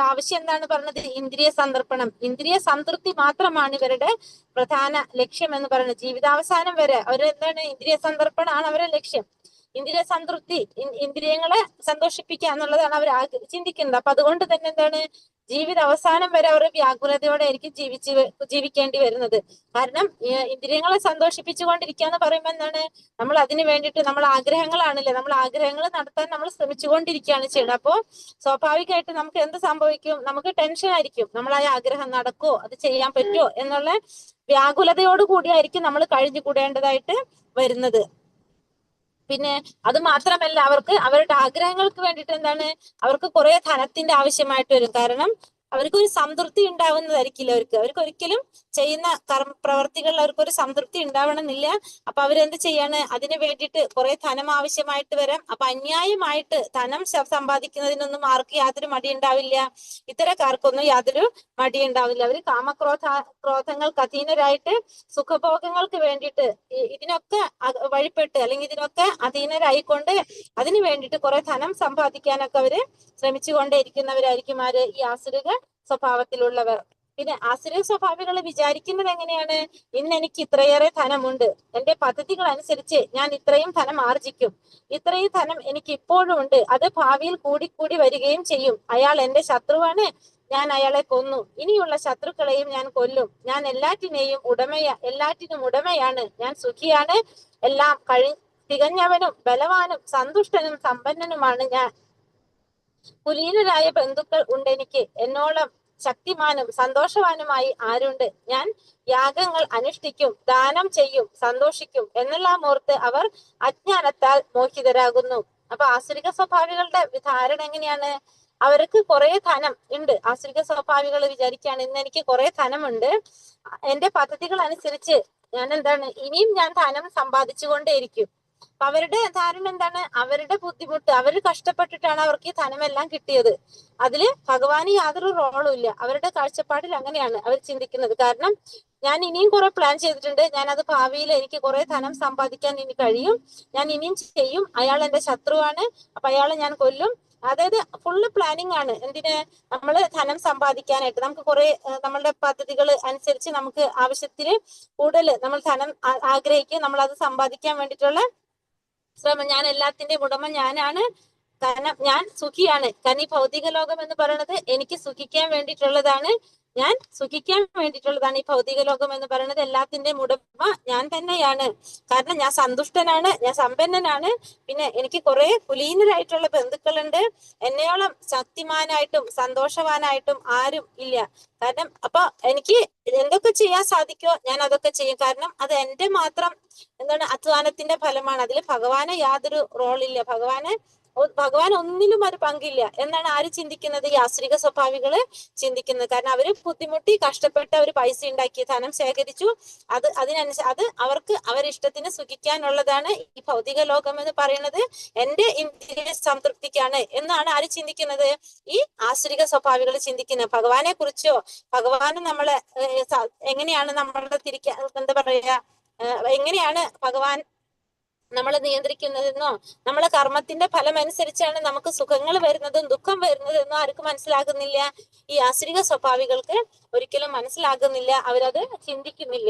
ആവശ്യം എന്താണ് പറഞ്ഞത്? ഇന്ദ്രിയ സന്ദർപ്പണം, ഇന്ദ്രിയ സംതൃപ്തി മാത്രമാണ് ഇവരുടെ പ്രധാന ലക്ഷ്യം എന്ന് പറയുന്നത്. ജീവിതാവസാനം വരെ അവരെന്താണ്? ഇന്ദ്രിയ സന്ദർപ്പണമാണ് അവരുടെ ലക്ഷ്യം. ഇന്ദ്രിയ സംതൃപ്തി, ഇന്ദ്രിയങ്ങളെ സന്തോഷിപ്പിക്കുക എന്നുള്ളതാണ് അവർ ചിന്തിക്കുന്നത്. അപ്പൊ അതുകൊണ്ട് തന്നെ എന്താണ്? ജീവിത അവസാനം വരെ അവർ വ്യാകുലതയോടെ ആയിരിക്കും ജീവിക്കേണ്ടി വരുന്നത്. കാരണം ഇന്ദ്രിയങ്ങളെ സന്തോഷിപ്പിച്ചുകൊണ്ടിരിക്കുക എന്ന് പറയുമ്പോൾ എന്താണ്? നമ്മൾ അതിന് വേണ്ടിയിട്ട് നമ്മൾ ആഗ്രഹങ്ങളാണല്ലേ, നമ്മൾ ആഗ്രഹങ്ങൾ നടത്താൻ നമ്മൾ ശ്രമിച്ചുകൊണ്ടിരിക്കുകയാണ് ചെയ്യുന്നത്. അപ്പോ സ്വാഭാവികമായിട്ട് നമുക്ക് എന്ത് സംഭവിക്കും? നമുക്ക് ടെൻഷൻ ആയിരിക്കും. നമ്മളായ ആഗ്രഹം നടക്കുമോ, അത് ചെയ്യാൻ പറ്റുമോ എന്നുള്ള വ്യാകുലതയോട് കൂടിയായിരിക്കും നമ്മൾ കഴിഞ്ഞുകൂടേണ്ടതായിട്ട് വരുന്നത്. പിന്നെ അത് മാത്രമല്ല, അവരുടെ ആഗ്രഹങ്ങൾക്ക് വേണ്ടിയിട്ട് എന്താണ്? അവർക്ക് കുറെ ധനത്തിന്റെ ആവശ്യമായിട്ട് വരും. കാരണം അവർക്കൊരു സംതൃപ്തി ഉണ്ടാവുന്നതായിരിക്കില്ല. അവർക്ക് ഒരിക്കലും ചെയ്യുന്ന പ്രവർത്തികളിൽ അവർക്കൊരു സംതൃപ്തി ഉണ്ടാവണമെന്നില്ല. അപ്പൊ അവരെന്ത് ചെയ്യാണ്? അതിന് വേണ്ടിയിട്ട് കുറെ ധനം ആവശ്യമായിട്ട് വരാം. അപ്പൊ അന്യായമായിട്ട് ധനം സമ്പാദിക്കുന്നതിനൊന്നും ആർക്ക് യാതൊരു മടി ഉണ്ടാവില്ല, ഇത്തരക്കാർക്കൊന്നും യാതൊരു മടി ഉണ്ടാവില്ല. അവർ ക്രോധങ്ങൾക്ക് അധീനരായിട്ട് സുഖഭോഗങ്ങൾക്ക് വേണ്ടിയിട്ട് ഇതിനൊക്കെ വഴിപ്പെട്ട് അല്ലെങ്കിൽ ഇതിനൊക്കെ അധീനരായിക്കൊണ്ട് അതിന് വേണ്ടിയിട്ട് കുറെ ധനം സമ്പാദിക്കാനൊക്കെ അവര് ശ്രമിച്ചുകൊണ്ടേയിരിക്കുന്നവരായിരിക്കും ആര്? ഈ ആസുരിക സ്വഭാവത്തിലുള്ളവർ. പിന്നെ ആസുര സ്വഭാവികൾ വിചാരിക്കുന്നത് എങ്ങനെയാണ്? ഇന്ന് എനിക്ക് ഇത്രയേറെ ധനമുണ്ട്, എന്റെ പദ്ധതികൾ അനുസരിച്ച് ഞാൻ ഇത്രയും ധനം ആർജിക്കും, ഇത്രയും ധനം എനിക്ക് ഇപ്പോഴും ഉണ്ട്, അത് ഭാവിയിൽ കൂടിക്കൂടി വരികയും ചെയ്യും. അയാൾ എന്റെ ശത്രുവാണ്, ഞാൻ അയാളെ കൊന്നു, ഇനിയുള്ള ശത്രുക്കളെയും ഞാൻ കൊല്ലും, ഞാൻ എല്ലാറ്റിനും ഉടമയാണ്, ഞാൻ സുഖിയാണ്, എല്ലാം തികഞ്ഞവനും ബലവാനും സന്തുഷ്ടനും സമ്പന്നനുമാണ് ഞാൻ. കുലീനരായ ബന്ധുക്കൾ ഉണ്ടെനിക്ക്, എന്നോളം ശക്തിമാനും സന്തോഷവാനുമായി ആരുണ്ട്? ഞാൻ യാഗങ്ങൾ അനുഷ്ഠിക്കും, ദാനം ചെയ്യും, സന്തോഷിക്കും എന്നെല്ലാം ഓർത്ത് അവർ അജ്ഞാനത്താൽ മോഹിതരാകുന്നു. അപ്പൊ ആസുരിക സ്വഭാവികളുടെ ധാരണ എങ്ങനെയാണ്? അവർക്ക് കുറെ ധനം ഉണ്ട്. ആസുരിക സ്വഭാവികൾ വിചാരിക്കുകയാണ്, ഇന്ന് എനിക്ക് കുറെ ധനമുണ്ട്, എന്റെ പദ്ധതികൾ അനുസരിച്ച് ഞാൻ ഇനിയും ഞാൻ ധനം സമ്പാദിച്ചുകൊണ്ടേയിരിക്കും. അപ്പൊ അവരുടെ ധാരണ എന്താണ്? അവരുടെ ബുദ്ധിമുട്ട്, അവർ കഷ്ടപ്പെട്ടിട്ടാണ് അവർക്ക് ഈ ധനമെല്ലാം കിട്ടിയത്. അതില് ഭഗവാന് യാതൊരു റോളും ഇല്ല. അവരുടെ കാഴ്ചപ്പാടിൽ അങ്ങനെയാണ് അവർ ചിന്തിക്കുന്നത്. കാരണം ഞാൻ ഇനിയും കുറെ പ്ലാൻ ചെയ്തിട്ടുണ്ട്, ഞാൻ അത് ഭാവിയിൽ എനിക്ക് കുറെ ധനം സമ്പാദിക്കാൻ ഇനി കഴിയും, ഞാൻ ഇനിയും ചെയ്യും, അയാൾ എന്റെ ശത്രുവാണ്, അപ്പൊ അയാളെ ഞാൻ കൊല്ലും. അതായത് ഫുള്ള് പ്ലാനിങ് ആണ്. എന്തിന്? നമ്മള് ധനം സമ്പാദിക്കാനായിട്ട്. നമുക്ക് കുറെ നമ്മളുടെ പദ്ധതികൾ അനുസരിച്ച് നമുക്ക് ആവശ്യത്തിന് കൂടുതൽ നമ്മൾ ധനം ആഗ്രഹിക്കും, നമ്മൾ അത് സമ്പാദിക്കാൻ വേണ്ടിയിട്ടുള്ള ശ്രമം. ഞാൻ എല്ലാത്തിന്റെയും ഉടമ ഞാനാണ്, കാരണം ഞാൻ സുഖിയാണ്. കാരണം ഈ ഭൗതിക ലോകം എന്ന് പറയുന്നത് എനിക്ക് സുഖിക്കാൻ വേണ്ടിയിട്ടുള്ളതാണ്. ഞാൻ സുഖിക്കാൻ വേണ്ടിയിട്ടുള്ളതാണ്. ഈ ഭൗതിക ലോകം എന്ന് പറയുന്നത് എല്ലാത്തിന്റെയും ഉടമ ഞാൻ തന്നെയാണ്. കാരണം ഞാൻ സന്തുഷ്ടനാണ്, ഞാൻ സമ്പന്നനാണ്, പിന്നെ എനിക്ക് കുറെ കുലീനരായിട്ടുള്ള ബന്ധുക്കളുണ്ട്. എന്നെയോളം ശക്തിമാനായിട്ടും സന്തോഷവാനായിട്ടും ആരും ഇല്ല. കാരണം അപ്പൊ എനിക്ക് എന്തൊക്കെ ചെയ്യാൻ സാധിക്കോ ഞാൻ അതൊക്കെ ചെയ്യും. കാരണം അത് എന്റെ മാത്രം അധ്വാനത്തിന്റെ ഫലമാണ്. അതിൽ ഭഗവാന് യാതൊരു റോളില്ല. ഭഗവാൻ ഒന്നിലും ഒരു പങ്കില്ല എന്നാണ് ആര് ചിന്തിക്കുന്നത്? ഈ ആശ്രിക സ്വഭാവികള് ചിന്തിക്കുന്നത്. കാരണം അവര് ബുദ്ധിമുട്ടി കഷ്ടപ്പെട്ട് അവർ പൈസ ഉണ്ടാക്കി ധനം ശേഖരിച്ചു. അത് അവർക്ക് അവരിഷ്ടത്തിന് സുഖിക്കാനുള്ളതാണ്. ഈ ഭൗതിക ലോകം എന്ന് പറയുന്നത് എന്റെ ഇന്ദ്രിയ സംതൃപ്തിക്കാണ് എന്നാണ് ആര് ചിന്തിക്കുന്നത്? ഈ ആശ്രിക സ്വഭാവികൾ ചിന്തിക്കുന്നത്. ഭഗവാനെ കുറിച്ചോ ഭഗവാന് നമ്മളെ എങ്ങനെയാണ് നമ്മളുടെ എന്താ പറയാ, എങ്ങനെയാണ് ഭഗവാൻ നമ്മളെ നിയന്ത്രിക്കുന്നതെന്നോ നമ്മളെ കർമ്മത്തിന്റെ ഫലം അനുസരിച്ചാണ് നമുക്ക് സുഖങ്ങൾ വരുന്നതും ദുഃഖം വരുന്നതെന്നോ ആർക്കും മനസ്സിലാകുന്നില്ല. ഈ ആശ്രിക സ്വഭാവികൾക്ക് ഒരിക്കലും മനസ്സിലാകുന്നില്ല, ചിന്തിക്കുന്നില്ല.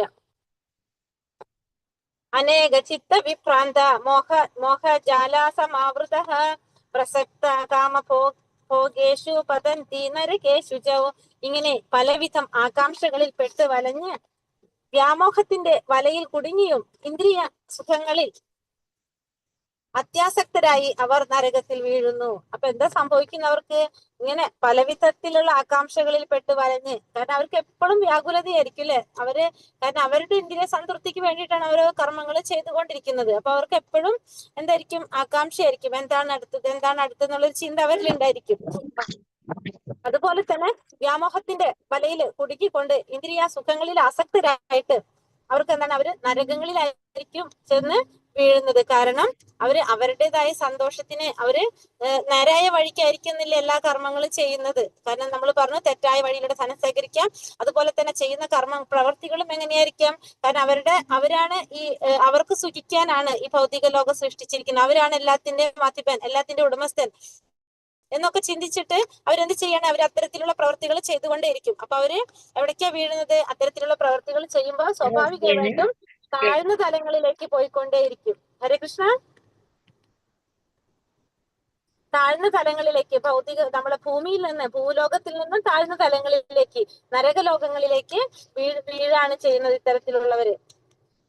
അനേക ചിത്ത വിഭ്രാന്ത മോഹജാലാസമാവൃത പ്രസക്ത കാമഭോഗേഷു പതന്തി നരകേഷു ച. ഇങ്ങനെ പലവിധം ആകാംക്ഷകളിൽ പെട്ട് വലഞ്ഞ് വ്യാമോഹത്തിന്റെ വലയിൽ കുടുങ്ങിയും ഇന്ദ്രിയ സുഖങ്ങളിൽ അത്യാസക്തരായി അവർ നരകത്തിൽ വീഴുന്നു. അപ്പൊ എന്താ സംഭവിക്കുന്നവർക്ക്? ഇങ്ങനെ പലവിധത്തിലുള്ള ആകാംക്ഷകളിൽ പെട്ട് വലഞ്ഞ്, കാരണം അവർക്ക് എപ്പോഴും വ്യാകുലതയായിരിക്കും അല്ലെ. കാരണം അവരുടെ ഇന്ദ്രിയ സംതൃപ്തിക്ക് വേണ്ടിയിട്ടാണ് ഓരോ കർമ്മങ്ങൾ ചെയ്തുകൊണ്ടിരിക്കുന്നത്. അപ്പൊ അവർക്ക് എപ്പോഴും എന്തായിരിക്കും? ആകാംക്ഷയായിരിക്കും. എന്താണ് അടുത്തെന്നുള്ളൊരു ചിന്ത അവരിലുണ്ടായിരിക്കും. അതുപോലെ തന്നെ വ്യാമോഹത്തിന്റെ വലയിൽ കുടുക്കിക്കൊണ്ട് ഇന്ദ്രിയ സുഖങ്ങളിൽ ആസക്തരായിട്ട് അവർക്ക് അവര് നരകങ്ങളിലായിരിക്കും ചെന്ന് വീഴുന്നത്. കാരണം അവരുടേതായ സന്തോഷത്തിന് നേരായ വഴിക്കായിരിക്കുന്നില്ല എല്ലാ കർമ്മങ്ങളും ചെയ്യുന്നത്. കാരണം നമ്മൾ പറഞ്ഞു തെറ്റായ വഴിയിലൂടെ ധനം ശേഖരിക്കാം. അതുപോലെ തന്നെ ചെയ്യുന്ന പ്രവർത്തികളും എങ്ങനെയായിരിക്കാം? കാരണം അവരാണ് അവർക്ക് സുഖിക്കാനാണ് ഈ ഭൗതിക ലോകം സൃഷ്ടിച്ചിരിക്കുന്നത്. അവരാണ് എല്ലാത്തിന്റെയും അധിപൻ, എല്ലാത്തിന്റെ ഉടമസ്ഥൻ എന്നൊക്കെ ചിന്തിച്ചിട്ട് അവരെന്ത് ചെയ്യാണ്? അവർ അത്തരത്തിലുള്ള പ്രവർത്തികൾ ചെയ്തുകൊണ്ടേയിരിക്കും. അപ്പൊ അവര് എവിടേക്കാ വീഴുന്നത്? അത്തരത്തിലുള്ള പ്രവർത്തികൾ ചെയ്യുമ്പോൾ സ്വാഭാവികമായിട്ടും താഴ്ന്ന തലങ്ങളിലേക്ക് പോയിക്കൊണ്ടേയിരിക്കും. ഹരേ കൃഷ്ണ. താഴ്ന്ന തലങ്ങളിലേക്ക്, നമ്മളെ ഭൂലോകത്തിൽ നിന്നും താഴ്ന്ന തലങ്ങളിലേക്ക്, നരകലോകങ്ങളിലേക്ക് വീഴാണ് ചെയ്യുന്നത് ഇത്തരത്തിലുള്ളവര്.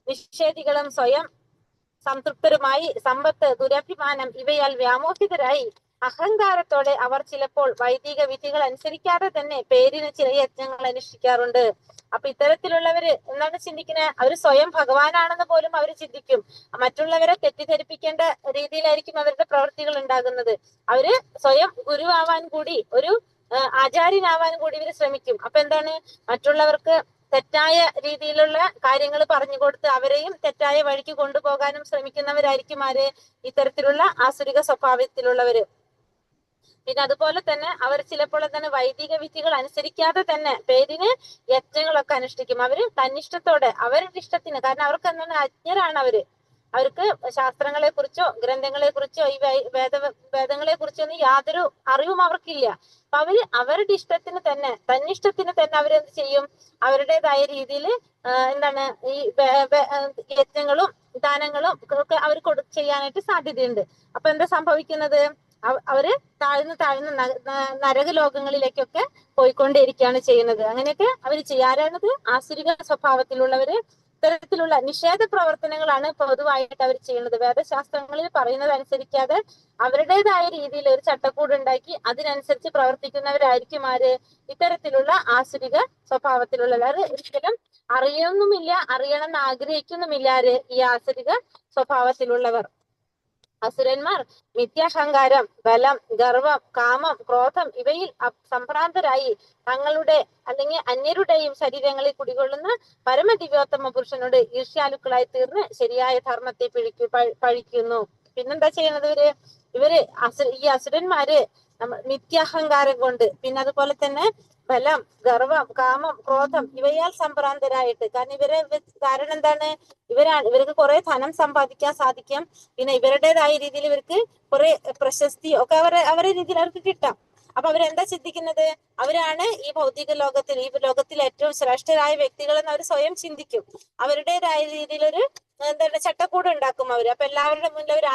നിഷേധികളും സ്വയം സംതൃപ്തരുമായി സമ്പത്ത്, ദുരഭിമാനം ഇവയാൽ വ്യാമോഹിതരായി അഹങ്കാരത്തോടെ അവർ ചിലപ്പോൾ വൈദിക വിധികൾ അനുസരിക്കാതെ തന്നെ പേരിന് ചില യജ്ഞങ്ങൾ അനുഷ്ഠിക്കാറുണ്ട്. അപ്പൊ ഇത്തരത്തിലുള്ളവര് എന്താണ് ചിന്തിക്കുന്നത്? അവര് സ്വയം ഭഗവാനാണെന്ന് പോലും അവർ ചിന്തിക്കും. മറ്റുള്ളവരെ തെറ്റിദ്ധരിപ്പിക്കേണ്ട രീതിയിലായിരിക്കും അവരുടെ പ്രവൃത്തികൾ ഉണ്ടാകുന്നത്. അവര് സ്വയം ഗുരുവാവാൻ കൂടി, ഒരു ആചാര്യനാവാൻ കൂടി ഇവര് ശ്രമിക്കും. അപ്പൊ എന്താണ്? മറ്റുള്ളവർക്ക് തെറ്റായ രീതിയിലുള്ള കാര്യങ്ങൾ പറഞ്ഞു കൊടുത്ത് അവരെയും തെറ്റായ വഴിക്ക് കൊണ്ടുപോകാനും ശ്രമിക്കുന്നവരായിരിക്കും ആര്? ഇത്തരത്തിലുള്ള ആസുരിക സ്വഭാവത്തിലുള്ളവര്. പിന്നെ അതുപോലെ തന്നെ അവർ ചിലപ്പോൾ വൈദിക വിധികൾ അനുസരിക്കാതെ തന്നെ പേരിന് യജ്ഞങ്ങളൊക്കെ അനുഷ്ഠിക്കും. അവര് തന്നിഷ്ടത്തോടെ, അവരുടെ ഇഷ്ടത്തിന്. കാരണം അവർക്ക് അജ്ഞരാണ് അവർക്ക് ശാസ്ത്രങ്ങളെ കുറിച്ചോ ഗ്രന്ഥങ്ങളെ കുറിച്ചോ ഈ വേദങ്ങളെ കുറിച്ചോ ഒന്നും യാതൊരു അറിവും അവർക്കില്ല. അപ്പൊ അവരുടെ ഇഷ്ടത്തിന് തന്നെ, തന്നിഷ്ടത്തിന് തന്നെ അവരെന്ത് ചെയ്യും? അവരുടേതായ രീതിയിൽ ഈ യജ്ഞങ്ങളും ദാനങ്ങളും ഒക്കെ അവർ ചെയ്യാനായിട്ട് സാധ്യതയുണ്ട്. അപ്പൊ എന്താ സംഭവിക്കുന്നത്? അവര് താഴ്ന്ന നരകലോകങ്ങളിലേക്കൊക്കെ പോയിക്കൊണ്ടേയിരിക്കുകയാണ് ചെയ്യുന്നത്. അങ്ങനെയൊക്കെ അവര് ചെയ്യാറാണത്. ആസുരിക സ്വഭാവത്തിലുള്ളവര് ഇത്തരത്തിലുള്ള നിഷേധ പ്രവർത്തനങ്ങളാണ് പൊതുവായിട്ട് അവർ ചെയ്യുന്നത്. വേദശാസ്ത്രങ്ങളിൽ പറയുന്നത് അനുസരിക്കാതെ അവരുടേതായ രീതിയിൽ ഒരു ചട്ടക്കൂട് ഉണ്ടാക്കി അതിനനുസരിച്ച് പ്രവർത്തിക്കുന്നവരായിരിക്കും ആര്? ഇത്തരത്തിലുള്ള ആസുരിക സ്വഭാവത്തിലുള്ളവർ. ഒരിക്കലും അറിയണമെന്ന് ആഗ്രഹിക്കുന്നുമില്ല ആര്? ഈ ആസുരിക സ്വഭാവത്തിലുള്ളവർ. അസുരന്മാർ മിഥ്യാഹങ്കാരം, ബലം, ഗർവം, കാമം, ക്രോധം ഇവയിൽ സംഭ്രാന്തരായി തങ്ങളുടെ അല്ലെങ്കിൽ അന്യരുടെയും ശരീരങ്ങളിൽ കുടികൊള്ളുന്ന പരമദിവ്യോത്തമ പുരുഷനോട് ഈർഷ്യാലുക്കളായി തീർന്ന് ശരിയായ ധർമ്മത്തെ പഴിക്കുന്നു. പിന്നെന്താ ചെയ്യുന്നത്? ഇവര് ഈ അസുരന്മാര് മിഥ്യാഹങ്കാരം കൊണ്ട്, പിന്നെ അതുപോലെ തന്നെ ബലം, ഗർവം, കാമം, ക്രോധം ഇവയാൽ സംഭ്രാന്തരായിട്ട്. കാരണം കാരണം എന്താണ്? ഇവർക്ക് കുറെ ധനം സമ്പാദിക്കാൻ സാധിക്കാം. പിന്നെ ഇവരുടേതായ രീതിയിൽ ഇവർക്ക് കുറെ പ്രശസ്തി ഒക്കെ അവരുടെ രീതിയിൽ അവർക്ക് കിട്ടാം. അപ്പൊ അവരെന്താ ചിന്തിക്കുന്നത്? അവരാണ് ഈ ഭൗതിക ലോകത്തിൽ, ഈ ലോകത്തിൽ ഏറ്റവും ശ്രേഷ്ഠരായ വ്യക്തികൾ എന്ന് അവർ സ്വയം ചിന്തിക്കും. അവരുടേതായ രീതിയിലൊരു ചട്ടക്കൂട് ഉണ്ടാക്കും അവര്. അപ്പൊ എല്ലാവരുടെ മുന്നിൽ ഒരു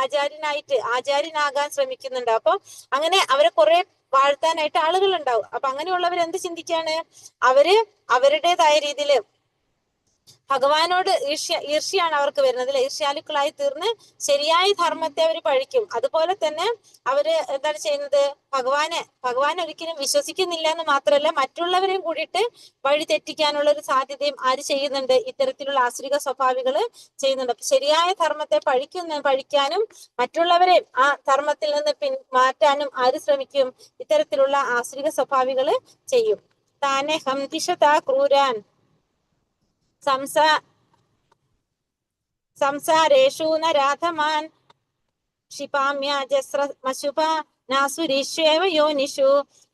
ആചാര്യനാകാൻ ശ്രമിക്കുന്നുണ്ട്. അപ്പൊ അങ്ങനെ അവരെ കുറെ വാഴ്ത്താനായിട്ട് ആളുകൾ ഉണ്ടാവും. അപ്പൊ അങ്ങനെയുള്ളവർ എന്ത് ചിന്തിക്കാണ്, അവര് അവരുടേതായ രീതിയിൽ ഭഗവാനോട് ഈർഷ്യാണ് അവർക്ക് വരുന്നത്. ഈർഷ്യാലുക്കളായി തീർന്ന് ശരിയായ ധർമ്മത്തെ അവർ പഴിക്കും. അതുപോലെ തന്നെ അവര് എന്താണ് ചെയ്യുന്നത്, ഭഗവാൻ ഒരിക്കലും വിശ്വസിക്കുന്നില്ല എന്ന് മാത്രമല്ല, മറ്റുള്ളവരെയും കൂടിയിട്ട് വഴി തെറ്റിക്കാനുള്ള ഒരു സാധ്യതയും ആര് ചെയ്യുന്നുണ്ട്, ഇത്തരത്തിലുള്ള ആസുരിക സ്വഭാവികള് ചെയ്യുന്നുണ്ട്. അപ്പൊ ശരിയായ ധർമ്മത്തെ പഴിക്കാനും മറ്റുള്ളവരെ ആ ധർമ്മത്തിൽ നിന്ന് മാറ്റാനും ആര് ശ്രമിക്കും, ഇത്തരത്തിലുള്ള ആസുരിക സ്വഭാവികള് ചെയ്യും. താനെ ഹംതിഷതാ ക്രൂരാൻ സംസാരേഷു നരാധമാൻ ക്ഷിപാമ്യജസ്രമശുഭനാസുരീഷ്വേവ യോനിഷു.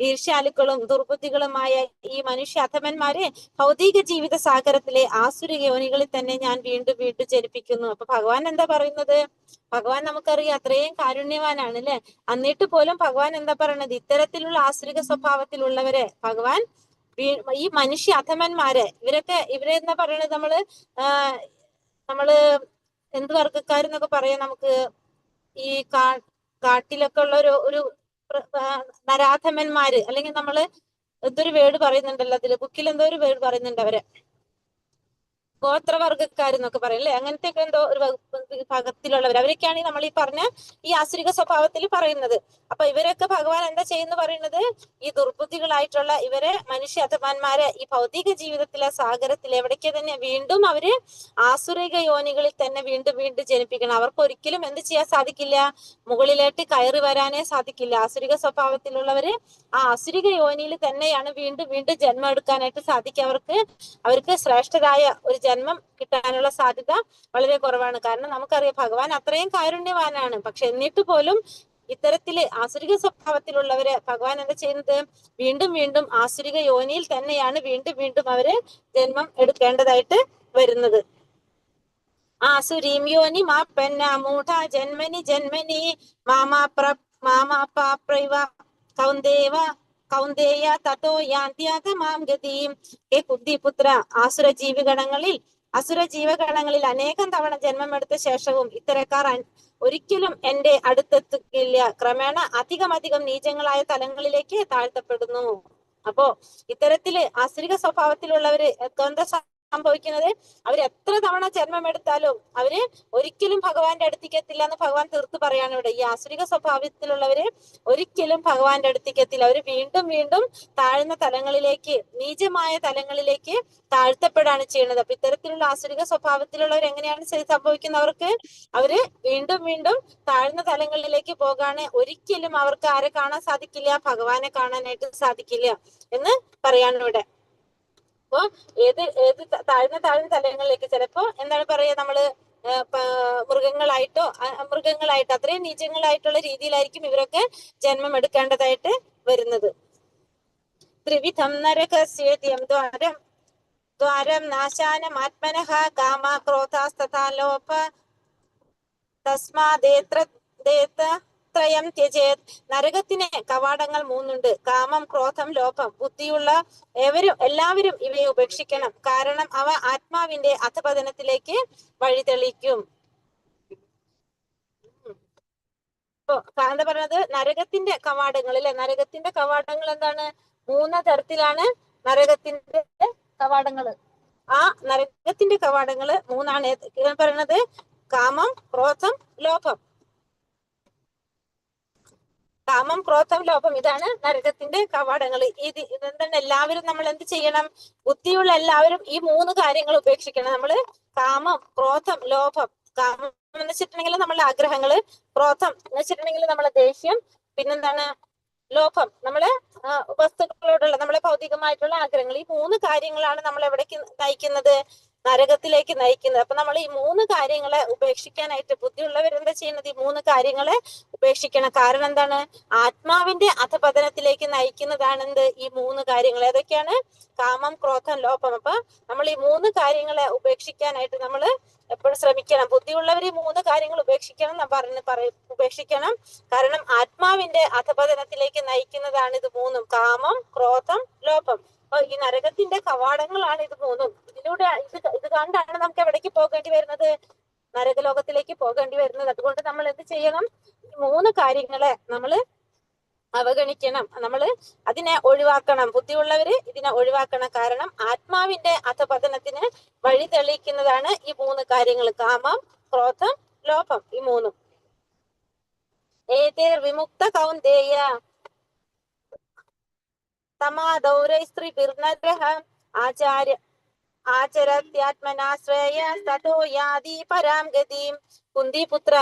ഈർഷ്യാലുക്കളും ദുർബുദ്ധികളുമായ ഈ മനുഷ്യ അധമന്മാരെ ഭൗതിക ജീവിത സാഗരത്തിലെ ആസുരിക യോനികളിൽ തന്നെ ഞാൻ വീണ്ടും വീണ്ടും ജനിപ്പിക്കുന്നു. അപ്പൊ ഭഗവാൻ എന്താ പറയുന്നത്, ഭഗവാൻ നമുക്കറിയാം അത്രയും കാരുണ്യവാനാണ് അല്ലെ. എന്നിട്ട് പോലും ഭഗവാൻ എന്താ പറയണത്, ഇത്തരത്തിലുള്ള ആസുരിക സ്വഭാവത്തിലുള്ളവരെ ഭഗവാൻ ഈ മനുഷ്യ അധമന്മാരെ ഇവരെ എന്താ പറയണത്, നമ്മള് എന്ത് വർഗക്കാരെന്നൊക്കെ പറയാം, നമുക്ക് ഈ കാട്ടിലൊക്കെ ഉള്ള ഒരു നരാധമന്മാര്, അല്ലെങ്കിൽ നമ്മള് എന്തൊരു വേർഡ് പറയുന്നുണ്ടല്ലോ അതില്, ബുക്കിൽ എന്തോ ഒരു വേർഡ് പറയുന്നുണ്ട്, അവരെ ഗോത്രവർഗക്കാരെന്നൊക്കെ പറയും അല്ലെ. അങ്ങനത്തെ ഒക്കെ എന്തോ ഒരു വിഭാഗത്തിലുള്ളവർ, അവരൊക്കെയാണ് നമ്മൾ ഈ പറഞ്ഞ ഈ ആസുരിക സ്വഭാവത്തിൽ പറയുന്നത്. അപ്പൊ ഇവരൊക്കെ ഭഗവാൻ എന്താ ചെയ്യുന്നു പറയുന്നത്, ഈ ദുർബുദ്ധികളായിട്ടുള്ള ഇവരെ മനുഷ്യ അധമന്മാരെ ഈ ഭൗതിക ജീവിതത്തിലെ സാഗരത്തിൽ എവിടേക്ക് തന്നെ വീണ്ടും അവര് ആസുരിക യോനികളിൽ തന്നെ വീണ്ടും വീണ്ടും ജനിപ്പിക്കണം. അവർക്ക് ഒരിക്കലും എന്ത് ചെയ്യാൻ സാധിക്കില്ല, മുകളിലേക്ക് കയറി വരാനേ സാധിക്കില്ല. ആസുരിക സ്വഭാവത്തിലുള്ളവര് ആ ആസുരിക യോനിയിൽ തന്നെയാണ് വീണ്ടും വീണ്ടും ജന്മം എടുക്കാനായിട്ട് സാധിക്കുക. അവർക്ക് ശ്രേഷ്ഠരായ ഒരു ജന്മം കിട്ടാനുള്ള സാധ്യത വളരെ കുറവാണ്. കാരണം നമുക്കറിയാം ഭഗവാൻ അത്രയും കാരുണ്യവാനാണ്. പക്ഷെ എന്നിട്ട് പോലും ഇത്തരത്തില് ആസുരിക സ്വഭാവത്തിലുള്ളവരെ ഭഗവാൻ എന്താ ചെയ്യുന്നത്, വീണ്ടും വീണ്ടും ആസുരിക യോനിയിൽ തന്നെയാണ് വീണ്ടും വീണ്ടും അവര് ജന്മം എടുക്കേണ്ടതായിട്ട് വരുന്നത്. ആസുരീം യോനി മാപ്പന്ന മൂഢ ജന്മനി ജന്മനി മാമാപ്രൈവ കൗന്ദേയ തതോ യാന്ത്യാതമാം ഗതിയും. ബുദ്ധിപുത്ര, ആസുര ജീവഗണങ്ങളിൽ അനേകം തവണ ജന്മമെടുത്ത ശേഷവും ഇത്തരക്കാർ ഒരിക്കലും എന്റെ അടുത്തെത്തുകയില്ല. ക്രമേണ അധികം നീചങ്ങളായ തലങ്ങളിലേക്ക് താഴ്ത്തപ്പെടുന്നു. അപ്പോ ഇത്തരത്തില് ആസുരിക സ്വഭാവത്തിലുള്ളവര് എന്താ സംഭവിക്കുന്നത്, അവർ എത്ര തവണ ജന്മമെടുത്താലും അവര് ഒരിക്കലും ഭഗവാന്റെ അടുത്തേക്ക് എത്തില്ല എന്ന് ഭഗവാൻ തീർത്ത് പറയാണ് ഇവിടെ. ഈ ആസുരിക സ്വഭാവത്തിലുള്ളവര് ഒരിക്കലും ഭഗവാന്റെ അടുത്തേക്ക് എത്തില്ല. അവര് വീണ്ടും വീണ്ടും താഴ്ന്ന തലങ്ങളിലേക്ക്, നീചമായ തലങ്ങളിലേക്ക് താഴ്ത്തപ്പെടാണ് ചെയ്യുന്നത്. അപ്പൊ ഇത്തരത്തിലുള്ള ആസുരിക സ്വഭാവത്തിലുള്ളവർ എങ്ങനെയാണ് സംഭവിക്കുന്നവർക്ക്, അവര് വീണ്ടും വീണ്ടും താഴ്ന്ന തലങ്ങളിലേക്ക് പോകാണ്. ഒരിക്കലും അവർക്ക് ആരെ കാണാൻ സാധിക്കില്ല, ഭഗവാനെ കാണാനായിട്ട് സാധിക്കില്ല എന്ന് പറയാണ് ഇവിടെ. അപ്പൊ ഏത് താഴ്ന്ന തലങ്ങളിലേക്ക് ചിലപ്പോ എന്താണ് പറയാ, നമ്മള് മൃഗങ്ങളായിട്ടോ അത്രയും നീചങ്ങളായിട്ടുള്ള രീതിയിലായിരിക്കും ഇവരൊക്കെ ജന്മം എടുക്കേണ്ടതായിട്ട് വരുന്നത്. ത്രിവിധം നരകസ്യേദ്യം ദ്വാരം നാശാനമാത്മനഃ കാമ ക്രോധാസ്തഥാ ലോഭ തസ്മാദേത്രയം ത്യജേത്. നരകത്തിന് കവാടങ്ങൾ 3 ഉണ്ട്. കാമം, ക്രോധം, ലോഭം. ബുദ്ധിയുള്ള എല്ലാവരും ഇവയെ ഉപേക്ഷിക്കണം. കാരണം അവ ആത്മാവിന്റെ അധപതനത്തിലേക്ക് വഴിതെളിക്കും. എന്താ പറയുന്നത്, നരകത്തിന്റെ കവാടങ്ങൾ അല്ലെ. നരകത്തിന്റെ കവാടങ്ങൾ എന്താണ്, 3 തരത്തിലാണ് നരകത്തിന്റെ കവാടങ്ങള്. ആ നരകത്തിന്റെ കവാടങ്ങള് 3 പറയുന്നത് കാമം, ക്രോധം, ലോഭം. കാമം, ക്രോധം, ലോഭം, ഇതാണ് നരകത്തിന്റെ കവാടങ്ങൾ. ഇതെന്താണ്, എല്ലാവരും നമ്മൾ എന്ത് ചെയ്യണം, ബുദ്ധിയുള്ള എല്ലാവരും ഈ 3 കാര്യങ്ങൾ ഉപേക്ഷിക്കണം. നമ്മള് കാമം, ക്രോധം, ലോഭം. കാമം എന്ന് വെച്ചിട്ടുണ്ടെങ്കിൽ നമ്മളെ ആഗ്രഹങ്ങള്, ക്രോധം എന്ന് വെച്ചിട്ടുണ്ടെങ്കിൽ നമ്മളെ ദേഷ്യം, പിന്നെന്താണ് ലോഭം, നമ്മളെ വസ്തുക്കളോടുള്ള നമ്മളെ ഭൗതികമായിട്ടുള്ള ആഗ്രഹങ്ങൾ. ഈ 3 കാര്യങ്ങളാണ് നമ്മൾ എവിടേക്ക് നയിക്കുന്നത്, നരകത്തിലേക്ക് നയിക്കുന്നത്. അപ്പൊ നമ്മൾ ഈ 3 കാര്യങ്ങളെ ഉപേക്ഷിക്കാനായിട്ട് ബുദ്ധിയുള്ളവരെന്താ ചെയ്യുന്നത്, ഈ 3 കാര്യങ്ങളെ ഉപേക്ഷിക്കണം. കാരണം എന്താണ്, ആത്മാവിന്റെ അധപതനത്തിലേക്ക് നയിക്കുന്നതാണ് എന്ത്, ഈ 3 കാര്യങ്ങൾ. ഏതൊക്കെയാണ്, കാമം, ക്രോധം, ലോഭം. അപ്പൊ നമ്മൾ ഈ 3 കാര്യങ്ങളെ ഉപേക്ഷിക്കാനായിട്ട് നമ്മൾ എപ്പോഴും ശ്രമിക്കണം. ബുദ്ധിയുള്ളവർ ഈ 3 കാര്യങ്ങൾ ഉപേക്ഷിക്കണം ഉപേക്ഷിക്കണം. കാരണം ആത്മാവിന്റെ അധപതനത്തിലേക്ക് നയിക്കുന്നതാണ് ഇത് 3. കാമം, ക്രോധം, ലോഭം. അപ്പൊ ഈ നരകത്തിന്റെ കവാടങ്ങളാണ് ഇത് 3. ഇതിലൂടെ ഇത് കണ്ടാണ് നമുക്ക് എവിടേക്ക് പോകേണ്ടി വരുന്നത്, നരകലോകത്തിലേക്ക് പോകേണ്ടി വരുന്നത്. അതുകൊണ്ട് നമ്മൾ എന്ത് ചെയ്യണം, ഈ 3 കാര്യങ്ങളെ നമ്മൾ അവഗണിക്കണം. നമ്മൾ അതിനെ ഒഴിവാക്കണം. ബുദ്ധിയുള്ളവര് ഇതിനെ ഒഴിവാക്കണം. കാരണം ആത്മാവിന്റെ അധപതനത്തിന് വഴി തെളിയിക്കുന്നതാണ് ഈ 3 കാര്യങ്ങൾ: കാമം, ക്രോധം, ലോഭം. ഈ 3. ഏതേർ വിമുക്ത കൗന്ദേയ തമാദൗരൈസ്ത്രീഭിർനരഃ ആചരത്യാത്മനാശ്രയ തതോ യാതി പരാം ഗതിം. കുന്തിപുത്ര,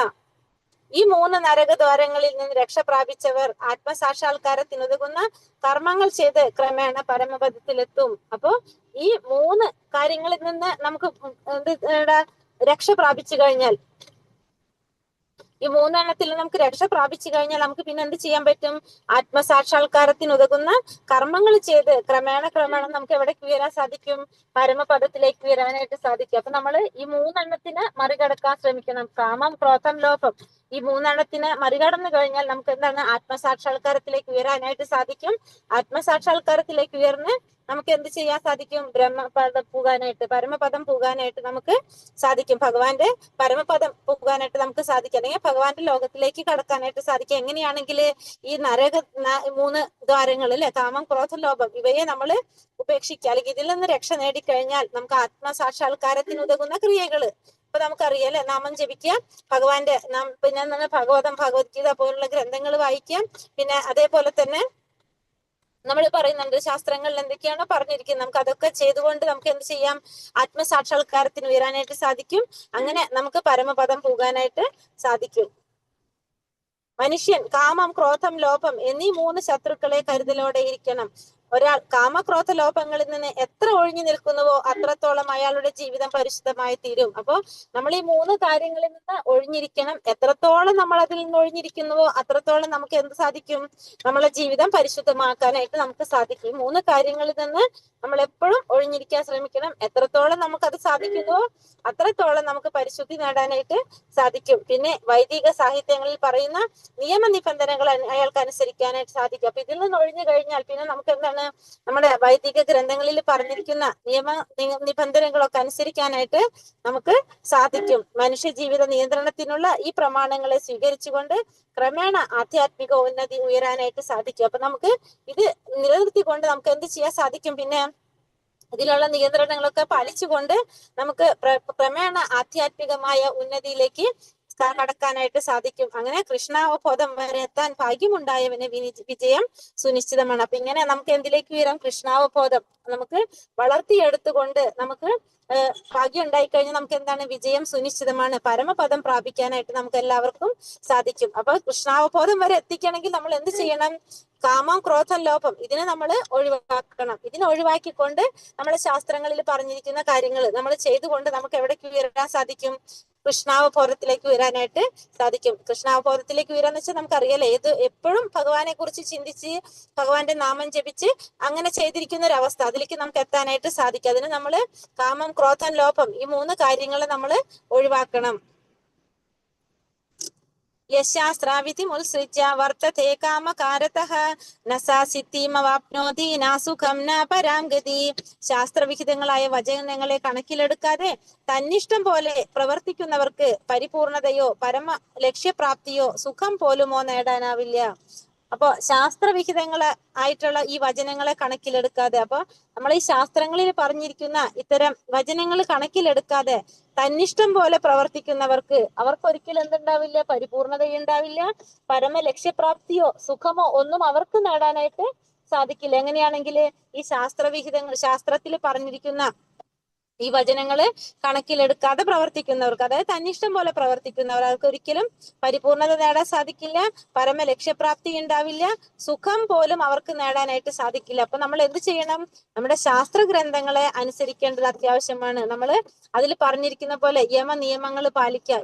ഈ 3 നരകദ്വാരങ്ങളിൽ നിന്ന് രക്ഷ പ്രാപിച്ചവർ ആത്മസാക്ഷാത്കാരത്തിനുതകുന്ന കർമ്മങ്ങൾ ചെയ്ത് ക്രമേണ പരമപദത്തിലെത്തും. അപ്പോ ഈ 3 കാര്യങ്ങളിൽ നിന്ന് നമുക്ക് രക്ഷ പ്രാപിച്ചു കഴിഞ്ഞാൽ, ഈ 3 എണ്ണത്തിൽ നമുക്ക് രക്ഷ പ്രാപിച്ചു കഴിഞ്ഞാൽ നമുക്ക് പിന്നെ എന്ത് ചെയ്യാൻ പറ്റും? ആത്മസാക്ഷാത്കാരത്തിനുതകുന്ന കർമ്മങ്ങൾ ചെയ്ത് ക്രമേണ നമുക്ക് എവിടേക്ക് ഉയരാൻ സാധിക്കും? പരമപദത്തിലേക്ക് ഉയരാനായിട്ട് സാധിക്കും. അപ്പൊ നമ്മൾ ഈ 3 എണ്ണത്തിന് മറികടക്കാൻ ശ്രമിക്കണം. കാമം, ക്രോധം, ലോഭം. ഈ 3 എണ്ണത്തിന് മറികടന്നു കഴിഞ്ഞാൽ നമുക്ക് എന്താണ്? ആത്മസാക്ഷാത്കാരത്തിലേക്ക് ഉയരാനായിട്ട് സാധിക്കും. ആത്മസാക്ഷാത്കാരത്തിലേക്ക് ഉയർന്ന് നമുക്ക് എന്ത് ചെയ്യാൻ സാധിക്കും? ബ്രഹ്മപദം പോകാനായിട്ട്, പരമപദം പോകാനായിട്ട് നമുക്ക് സാധിക്കും. ഭഗവാന്റെ പരമപദം പോകാനായിട്ട് നമുക്ക് സാധിക്കും. അല്ലെങ്കിൽ ഭഗവാന്റെ ലോകത്തിലേക്ക് കടക്കാനായിട്ട് സാധിക്കും. എങ്ങനെയാണെങ്കിൽ ഈ 3 ദ്വാരങ്ങൾ അല്ലെ, കാമം, ക്രോധം, ലോഭം, ഇവയെ നമ്മൾ ഉപേക്ഷിക്കുക, അല്ലെങ്കിൽ ഇതിൽ നിന്ന് രക്ഷ നേടിക്കഴിഞ്ഞാൽ നമുക്ക് ആത്മസാക്ഷാത്കാരത്തിന് ഉതകുന്ന ക്രിയകള് ഇപ്പൊ നമുക്കറിയാം അല്ലെ, നാമം ജപിക്കുക, ഭഗവാന്റെ പിന്നെ ഭഗവതം, ഭഗവത്ഗീത പോലുള്ള ഗ്രന്ഥങ്ങൾ വായിക്കാം. പിന്നെ അതേപോലെ തന്നെ നമ്മൾ പറയുന്നുണ്ട് ശാസ്ത്രങ്ങളിൽ എന്തൊക്കെയാണോ പറഞ്ഞിരിക്കുന്നത് നമുക്ക് അതൊക്കെ ചെയ്തുകൊണ്ട് നമുക്ക് എന്ത് ചെയ്യാം? ആത്മസാക്ഷാത്കാരത്തിന് ഉയരാനായിട്ട് സാധിക്കും. അങ്ങനെ നമുക്ക് പരമപദം പോകാനായിട്ട് സാധിക്കും. മനുഷ്യൻ കാമം, ക്രോധം, ലോഭം എന്നീ 3 ശത്രുക്കളെ കരുതലോടെ ഇരിക്കണം. ഒരാൾ കാമക്രോധ ലോഭങ്ങളിൽ നിന്ന് എത്ര ഒഴിഞ്ഞു നിൽക്കുന്നുവോ അത്രത്തോളം അയാളുടെ ജീവിതം പരിശുദ്ധമായി തീരും. അപ്പോ നമ്മൾ ഈ 3 കാര്യങ്ങളിൽ നിന്ന് ഒഴിഞ്ഞിരിക്കണം. എത്രത്തോളം നമ്മൾ അതിൽ നിന്ന് ഒഴിഞ്ഞിരിക്കുന്നുവോ അത്രത്തോളം നമുക്ക് എന്ത് സാധിക്കും? നമ്മളെ ജീവിതം പരിശുദ്ധമാക്കാനായിട്ട് നമുക്ക് സാധിക്കും. 3 കാര്യങ്ങളിൽ നിന്ന് നമ്മൾ എപ്പോഴും ഒഴിഞ്ഞിരിക്കാൻ ശ്രമിക്കണം. എത്രത്തോളം നമുക്കത് സാധിക്കുന്നുവോ അത്രത്തോളം നമുക്ക് പരിശുദ്ധി നേടാനായിട്ട് സാധിക്കും. പിന്നെ വൈദിക സാഹിത്യങ്ങളിൽ പറയുന്ന നിയമനിബന്ധനകൾ അയാൾക്ക് അനുസരിക്കാനായിട്ട് സാധിക്കും. അപ്പൊ ഇതിൽ നിന്ന് ഒഴിഞ്ഞു കഴിഞ്ഞാൽ പിന്നെ നമുക്ക് എന്താണ്? നമ്മുടെ വൈദിക ഗ്രന്ഥങ്ങളിൽ പറഞ്ഞിരിക്കുന്ന നിബന്ധനകളൊക്കെ അനുസരിക്കാനായിട്ട് നമുക്ക് സാധിക്കും. മനുഷ്യ ജീവിത നിയന്ത്രണത്തിനുള്ള ഈ പ്രമാണങ്ങളെ സ്വീകരിച്ചുകൊണ്ട് ക്രമേണ ആധ്യാത്മിക ഉന്നതി ഉയരാനായിട്ട് സാധിക്കും. അപ്പൊ നമുക്ക് ഇത് നിലനിർത്തിക്കൊണ്ട് നമുക്ക് എന്ത് ചെയ്യാൻ സാധിക്കും? പിന്നെ ഇതിലുള്ള നിയന്ത്രണങ്ങളൊക്കെ പാലിച്ചുകൊണ്ട് നമുക്ക് ക്രമേണ ആധ്യാത്മികമായ ഉന്നതിയിലേക്ക് കടക്കാനായിട്ട് സാധിക്കും. അങ്ങനെ കൃഷ്ണാവബോധം വരെ എത്താൻ ഭാഗ്യമുണ്ടായവന് വിജയം സുനിശ്ചിതമാണ്. അപ്പൊ ഇങ്ങനെ നമുക്ക് എന്തിലേക്ക് ഉയരാം? കൃഷ്ണാവബോധം നമുക്ക് വളർത്തിയെടുത്തുകൊണ്ട് നമുക്ക് ഭാഗ്യം ഉണ്ടായിക്കഴിഞ്ഞാൽ നമുക്ക് എന്താണ്? വിജയം സുനിശ്ചിതമാണ്. പരമപദം പ്രാപിക്കാനായിട്ട് നമുക്ക് എല്ലാവർക്കും സാധിക്കും. അപ്പൊ കൃഷ്ണാവബോധം വരെ എത്തിക്കണമെങ്കിൽ നമ്മൾ എന്ത് ചെയ്യണം? കാമം, ക്രോധം, ലോഭം ഇതിനെ നമ്മൾ ഒഴിവാക്കണം. ഇതിനെ ഒഴിവാക്കിക്കൊണ്ട് നമ്മുടെ ശാസ്ത്രങ്ങളിൽ പറഞ്ഞിരിക്കുന്ന കാര്യങ്ങൾ നമ്മൾ ചെയ്തുകൊണ്ട് നമുക്ക് എവിടേക്ക് ഉയരാൻ സാധിക്കും? കൃഷ്ണാവബോധത്തിലേക്ക് ഉയരാനായിട്ട് സാധിക്കും. കൃഷ്ണാവബോധത്തിലേക്ക് ഉയരാന്ന് വെച്ചാൽ നമുക്കറിയാലോ, എപ്പോഴും ഭഗവാനെ കുറിച്ച് ചിന്തിച്ച് ഭഗവാന്റെ നാമം ജപിച്ച് അങ്ങനെ ചെയ്തിരിക്കുന്ന ഒരു അവസ്ഥ, അതിലേക്ക് നമുക്ക് എത്താനായിട്ട് സാധിക്കും. അതിന് നമ്മൾ കാമം, ക്രോധം, ലോഭം ഈ 3 കാര്യങ്ങൾ നമ്മൾ ഒഴിവാക്കണം. യശാസ്ത്രാവിധി മുത്സൃജ്യ വർത്തതേ കാമകാരതഃ ന സാ സിദ്ധിമവാപ്നോതി ന സുഖം ന പരാം ഗതി. ശാസ്ത്രവിഹിതങ്ങളായ വചനങ്ങളെ കണക്കിലെടുക്കാതെ തന്നിഷ്ടം പോലെ പ്രവർത്തിക്കുന്നവർക്ക് പരിപൂർണതയോ പരമ ലക്ഷ്യപ്രാപ്തിയോ സുഖം പോലുമോ നേടാനാവില്ല. അപ്പൊ ശാസ്ത്രവിഹിതങ്ങൾ ആയിട്ടുള്ള ഈ വചനങ്ങളെ കണക്കിലെടുക്കാതെ, അപ്പൊ നമ്മൾ ഈ ശാസ്ത്രങ്ങളിൽ പറഞ്ഞിരിക്കുന്ന ഇത്തരം വചനങ്ങൾ കണക്കിലെടുക്കാതെ തന്നിഷ്ടം പോലെ പ്രവർത്തിക്കുന്നവർക്ക് അവർക്കൊരിക്കലും എന്തുണ്ടാവില്ല? പരിപൂർണതയുണ്ടാവില്ല. പരമ ലക്ഷ്യപ്രാപ്തിയോ സുഖമോ ഒന്നും അവർക്ക് നേടാനായിട്ട് സാധിക്കില്ല. എങ്ങനെയാണെങ്കിൽ ഈ ശാസ്ത്രവിഹിതങ്ങൾ, ശാസ്ത്രത്തിൽ പറഞ്ഞിരിക്കുന്ന ഈ വചനങ്ങള് കണക്കിലെടുക്കാതെ പ്രവർത്തിക്കുന്നവർക്ക്, അതായത് തന്നിഷ്ടം പോലെ പ്രവർത്തിക്കുന്നവർ, അവർക്ക് ഒരിക്കലും പരിപൂർണത നേടാൻ സാധിക്കില്ല. പരമ ലക്ഷ്യപ്രാപ്തി ഉണ്ടാവില്ല. സുഖം പോലും അവർക്ക് നേടാനായിട്ട് സാധിക്കില്ല. അപ്പൊ നമ്മൾ എന്ത് ചെയ്യണം? നമ്മുടെ ശാസ്ത്ര ഗ്രന്ഥങ്ങളെ അനുസരിക്കേണ്ടത് അത്യാവശ്യമാണ്. നമ്മൾ അതിൽ പറഞ്ഞിരിക്കുന്ന പോലെ നിയമങ്ങൾ പാലിക്കുക.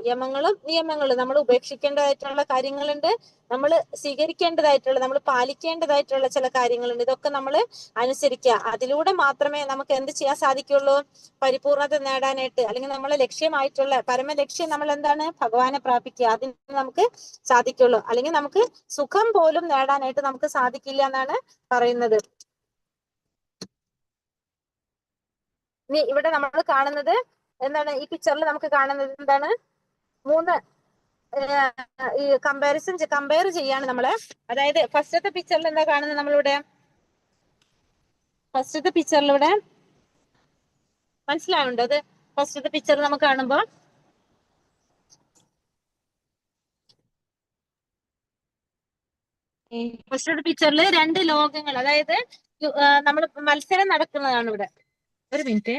നിയമങ്ങളും നമ്മൾ ഉപേക്ഷിക്കേണ്ടതായിട്ടുള്ള കാര്യങ്ങളുണ്ട്, നമ്മൾ സ്വീകരിക്കേണ്ടതായിട്ടുള്ള, നമ്മൾ പാലിക്കേണ്ടതായിട്ടുള്ള ചില കാര്യങ്ങളുണ്ട്. ഇതൊക്കെ നമ്മൾ അനുസരിക്കുക. അതിലൂടെ മാത്രമേ നമുക്ക് എന്ത് ചെയ്യാൻ സാധിക്കുള്ളൂ? പരിപൂർണത നേടാനായിട്ട്, അല്ലെങ്കിൽ നമ്മളെ ലക്ഷ്യമായിട്ടുള്ള പരമലക്ഷ്യം നമ്മൾ എന്താണ്? ഭഗവാനെ പ്രാപിക്കുക. അതിന് നമുക്ക് സാധിക്കുള്ളൂ. അല്ലെങ്കിൽ നമുക്ക് സുഖം പോലും നേടാനായിട്ട് നമുക്ക് സാധിക്കില്ല എന്നാണ് പറയുന്നത്. ഇനി ഇവിടെ നമ്മൾ കാണുന്നത് എന്താണ്? ഈ പിക്ചറിൽ നമുക്ക് കാണുന്നത് എന്താണ്? 3 ഈ കമ്പയർ ചെയ്യാണ് നമ്മള്. അതായത് ഫസ്റ്റത്തെ പിക്ചറിൽ എന്താ കാണുന്നത് നമ്മളിവിടെ? ഫസ്റ്റത്തെ പിക്ചറിലൂടെ മനസ്സിലാവുണ്ടോ? അത് ഫസ്റ്റത്തെ പിക്ചർ നമുക്ക് കാണുമ്പോൾ ഫസ്റ്റത്തെ പിക്ചറിൽ 2 ലോകങ്ങൾ, അതായത് നമ്മൾ മത്സരം നടക്കുന്നതാണ് ഇവിടെ. ഒരു മിനിറ്റ്.